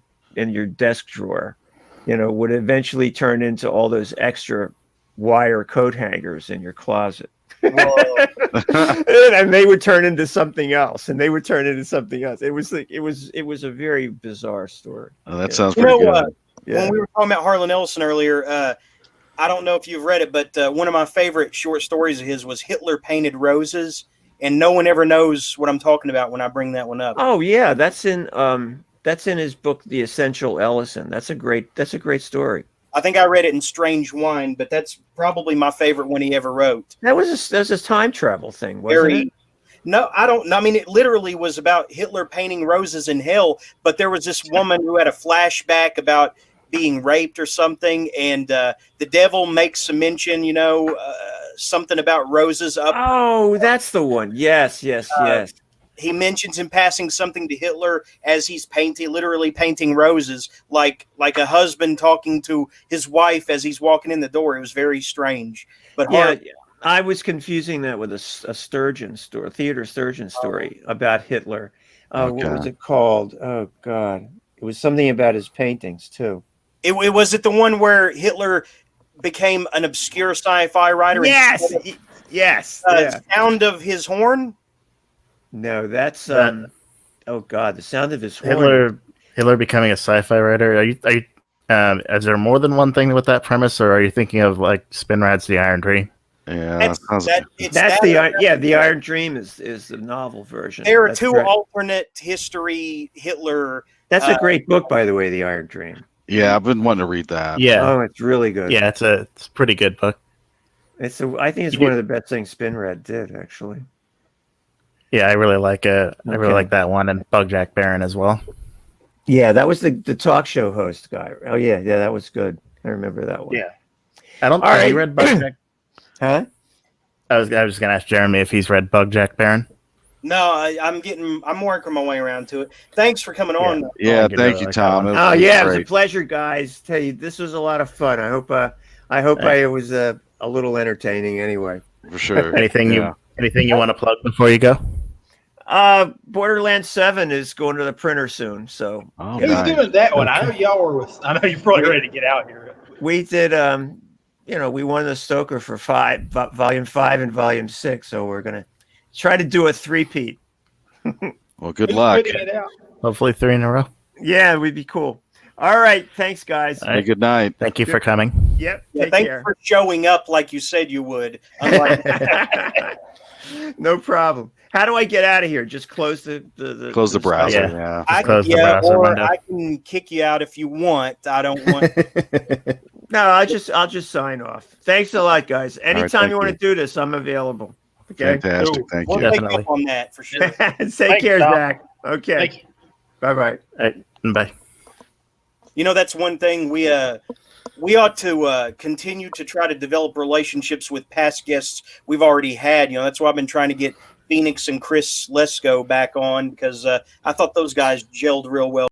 desk drawer, you know, would eventually turn into all those extra wire coat hangers in your closet. And they would turn into something else, and they would turn into something else. It was a very bizarre story. Oh, that sounds pretty good. When we were talking about Harlan Ellison earlier, I don't know if you've read it, but one of my favorite short stories of his was Hitler Painted Roses. And no one ever knows what I'm talking about when I bring that one up. Oh yeah, that's in his book, The Essential Ellison. That's a great story. I think I read it in Strange Wine, but that's probably my favorite one he ever wrote. That was a time travel thing, wasn't it? No, I don't know. I mean, it literally was about Hitler painting roses in hell, but there was this woman who had a flashback about being raped or something, and the devil makes some mention, you know, something about roses up. Oh, that's the one. Yes. He mentions in passing something to Hitler as he's literally painting roses, like a husband talking to his wife as he's walking in the door. It was very strange. But I was confusing that with a Sturgeon story, Theodore Sturgeon story about Hitler. What was it called? Oh God, it was something about his paintings too. It was the one where Hitler became an obscure sci-fi writer. Yes. Sound of His Horn. No, that's oh God, the Sound of His Horn. Hitler becoming a sci-fi writer. Are you is there more than one thing with that premise, or are you thinking of like Spinrad's The Iron Dream? Yeah, the Iron Dream is the novel version. There are two alternate history Hitler. That's a great book, by the way, The Iron Dream. Yeah, I've been wanting to read that. Yeah. Oh, it's really good. Yeah, it's a pretty good book. I think it's one of the best things Spinrad did, actually. Yeah, I really like it. I really like that one, and Bug-Jack Barron as well. Yeah, that was the talk show host guy. Oh yeah, that was good. I remember that one. Yeah. Have you read Bug-Jack? Huh? I was just gonna ask Jeremy if he's read Bug-Jack Barron. No, I'm working my way around to it. Thanks for coming on. Yeah, thank you, Tom. It was a pleasure, guys. Tell you, this was a lot of fun. I hope I was a little entertaining anyway. For sure. Anything you want to plug before you go? Borderlands 7 is going to the printer soon. So who's doing that one? I know y'all were with. I know you're probably ready to get out here. We did. We won the Stoker for volume 5 and volume 6. So we're gonna try to do a 3-peat. Well, good luck. Hopefully 3 in a row. Yeah, we'd be cool. All right, thanks, guys. All right, good night. Thank you for coming. Yep. Thanks for showing up like you said you would. No problem. How do I get out of here? Just close the close the browser. Yeah. I can kick you out if you want. I don't want. No, I'll just sign off. Thanks a lot, guys. Anytime you want to do this, I'm available. Okay. Fantastic. Cool. Thank you. We'll take up on that for sure. Take care, Zach. Okay. Bye-bye. Bye. You know, that's one thing we ought to continue to try to develop relationships with past guests we've already had. You know, that's why I've been trying to get Phoenix and Chris Lesko back on, because I thought those guys gelled real well.